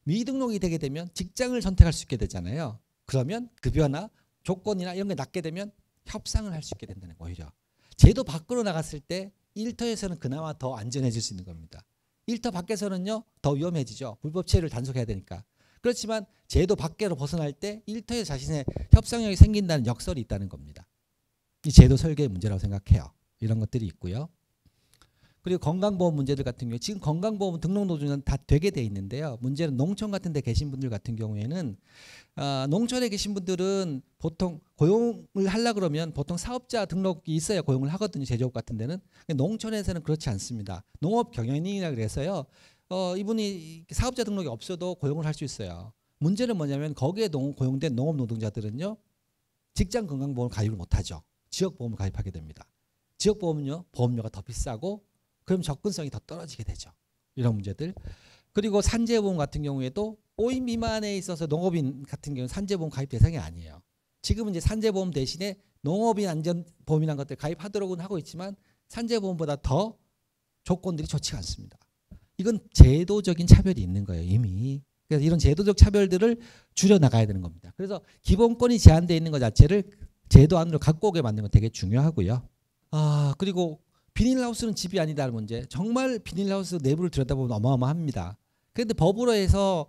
미등록이 되게 되면 직장을 선택할 수 있게 되잖아요. 그러면 급여나 조건이나 이런 게 낮게 되면 협상을 할 수 있게 된다는 거예요. 오히려. 제도 밖으로 나갔을 때 일터에서는 그나마 더 안전해질 수 있는 겁니다. 일터 밖에서는요 더 위험해지죠. 불법체를 단속해야 되니까. 그렇지만 제도 밖으로 벗어날 때 일터에 자신의 협상력이 생긴다는 역설이 있다는 겁니다. 이 제도 설계의 문제라고 생각해요. 이런 것들이 있고요. 그리고 건강보험 문제들 같은 경우에 지금 건강보험 등록노조는 다 되게 돼 있는데요. 문제는 농촌 같은 데 계신 분들 같은 경우에는 농촌에 계신 분들은 보통 고용을 하려고 그러면 보통 사업자 등록이 있어야 고용을 하거든요. 제조업 같은 데는. 농촌에서는 그렇지 않습니다. 농업 경영인이라 그래서요. 이분이 사업자 등록이 없어도 고용을 할 수 있어요. 문제는 뭐냐면 거기에 고용된 농업 노동자들은요. 직장 건강보험을 가입을 못하죠. 지역보험을 가입하게 됩니다. 지역보험은요. 보험료가 더 비싸고 그럼 접근성이 더 떨어지게 되죠. 이런 문제들. 그리고 산재보험 같은 경우에도 5인 미만에 있어서 농업인 같은 경우는 산재보험 가입 대상이 아니에요. 지금은 이제 산재보험 대신에 농업인 안전보험이라는 것들 가입하도록은 하고 있지만 산재보험보다 더 조건들이 좋지가 않습니다. 이건 제도적인 차별이 있는 거예요. 이미. 그래서 이런 제도적 차별들을 줄여 나가야 되는 겁니다. 그래서 기본권이 제한되어 있는 것 자체를 제도 안으로 갖고 오게 만드는 건 되게 중요하고요. 그리고 비닐하우스는 집이 아니다는 문제. 정말 비닐하우스 내부를 들여다보면 어마어마합니다. 그런데 법으로 해서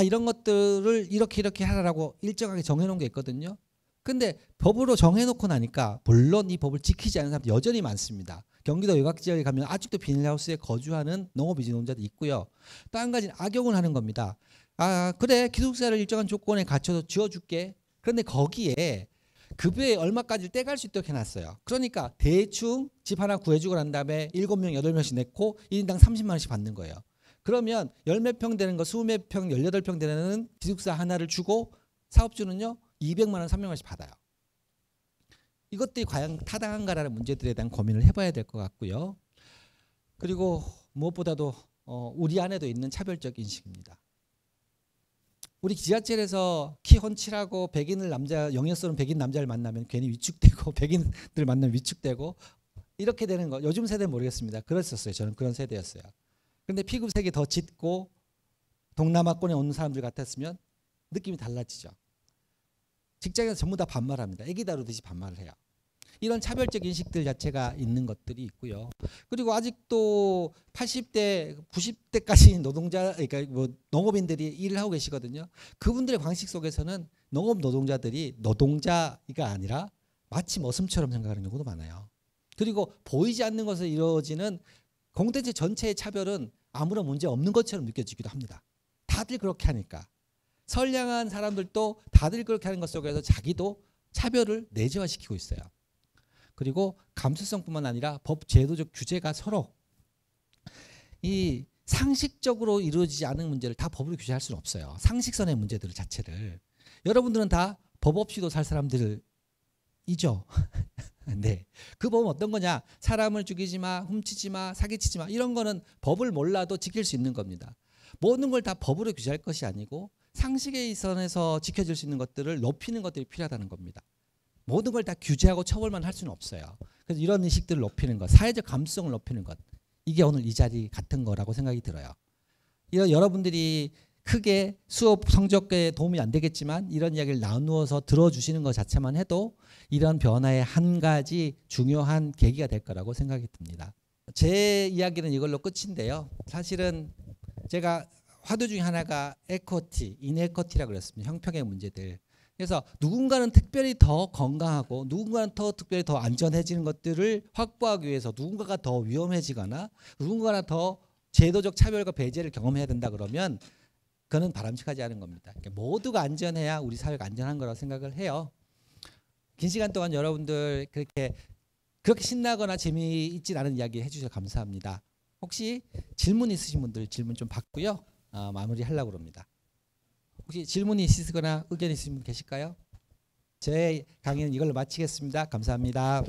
이런 것들을 이렇게 하라고 일정하게 정해놓은 게 있거든요. 근데 법으로 정해놓고 나니까 물론 이 법을 지키지 않는 사람들 여전히 많습니다. 경기도 외곽 지역에 가면 아직도 비닐하우스에 거주하는 농업이지 노동자도 있고요. 또 한 가지는 악용을 하는 겁니다. 그래 기숙사를 일정한 조건에 갖춰서 지어줄게. 그런데 거기에 급여에 얼마까지 떼갈 수 있도록 해놨어요. 그러니까 대충 집 하나 구해주고 난 다음에 7명, 8명씩 내고 1인당 30만 원씩 받는 거예요. 그러면 10몇 평 되는 거 20몇 평, 18평 되는 기숙사 하나를 주고 사업주는요 200만 원, 300만 원씩 받아요. 이것들이 과연 타당한가라는 문제들에 대한 고민을 해봐야 될 것 같고요. 그리고 무엇보다도 우리 안에도 있는 차별적 인식입니다. 우리 지하철에서 키 훤칠하고 백인을 남자 영역 쓰는 백인 남자를 만나면 괜히 위축되고 백인들 만나면 위축되고 이렇게 되는 거 요즘 세대는 모르겠습니다. 그랬었어요. 저는 그런 세대였어요. 그런데 피부색이 더 짙고 동남아권에 온 사람들 같았으면 느낌이 달라지죠. 직장에서 전부 다 반말합니다. 애기 다루듯이 반말을 해요. 이런 차별적 인식들 자체가 있는 것들이 있고요. 그리고 아직도 80대, 90대까지 노동자, 그러니까 뭐 농업인들이 일을 하고 계시거든요. 그분들의 방식 속에서는 농업 노동자들이 노동자가 아니라 마치 머슴처럼 생각하는 경우도 많아요. 그리고 보이지 않는 것에 이루어지는 공동체 전체의 차별은 아무런 문제 없는 것처럼 느껴지기도 합니다. 다들 그렇게 하니까. 선량한 사람들도 다들 그렇게 하는 것 속에서 자기도 차별을 내재화시키고 있어요. 그리고 감수성뿐만 아니라 법 제도적 규제가 서로 이 상식적으로 이루어지지 않은 문제를 다 법으로 규제할 수는 없어요. 상식선의 문제들 자체를. 여러분들은 다 법 없이도 살 사람들이죠. 네. 그 법은 어떤 거냐? 사람을 죽이지 마, 훔치지 마, 사기치지 마. 이런 거는 법을 몰라도 지킬 수 있는 겁니다. 모든 걸 다 법으로 규제할 것이 아니고 상식의 선에서 지켜질 수 있는 것들을 높이는 것들이 필요하다는 겁니다. 모든 걸 다 규제하고 처벌만 할 수는 없어요. 그래서 이런 의식들을 높이는 것, 사회적 감수성을 높이는 것, 이게 오늘 이 자리 같은 거라고 생각이 들어요. 여러분들이 크게 수업 성적에 도움이 안 되겠지만 이런 이야기를 나누어서 들어주시는 것 자체만 해도 이런 변화의 한 가지 중요한 계기가 될 거라고 생각이 듭니다. 제 이야기는 이걸로 끝인데요. 사실은 제가 화두 중에 하나가 에코티, 인에코티라고 그랬습니다. 형평의 문제들. 그래서 누군가는 특별히 더 건강하고 누군가는 더 특별히 더 안전해지는 것들을 확보하기 위해서 누군가가 더 위험해지거나 누군가가 더 제도적 차별과 배제를 경험해야 된다 그러면 그건 바람직하지 않은 겁니다. 그러니까 모두가 안전해야 우리 사회가 안전한 거라고 생각을 해요. 긴 시간 동안 여러분들 그렇게 신나거나 재미있진 않은 이야기 해주셔서 감사합니다. 혹시 질문 있으신 분들 질문 좀 받고요. 마무리하려고 합니다. 혹시 질문이 있으시거나 의견 있으신 분 계실까요? 제 강의는 이걸로 마치겠습니다. 감사합니다.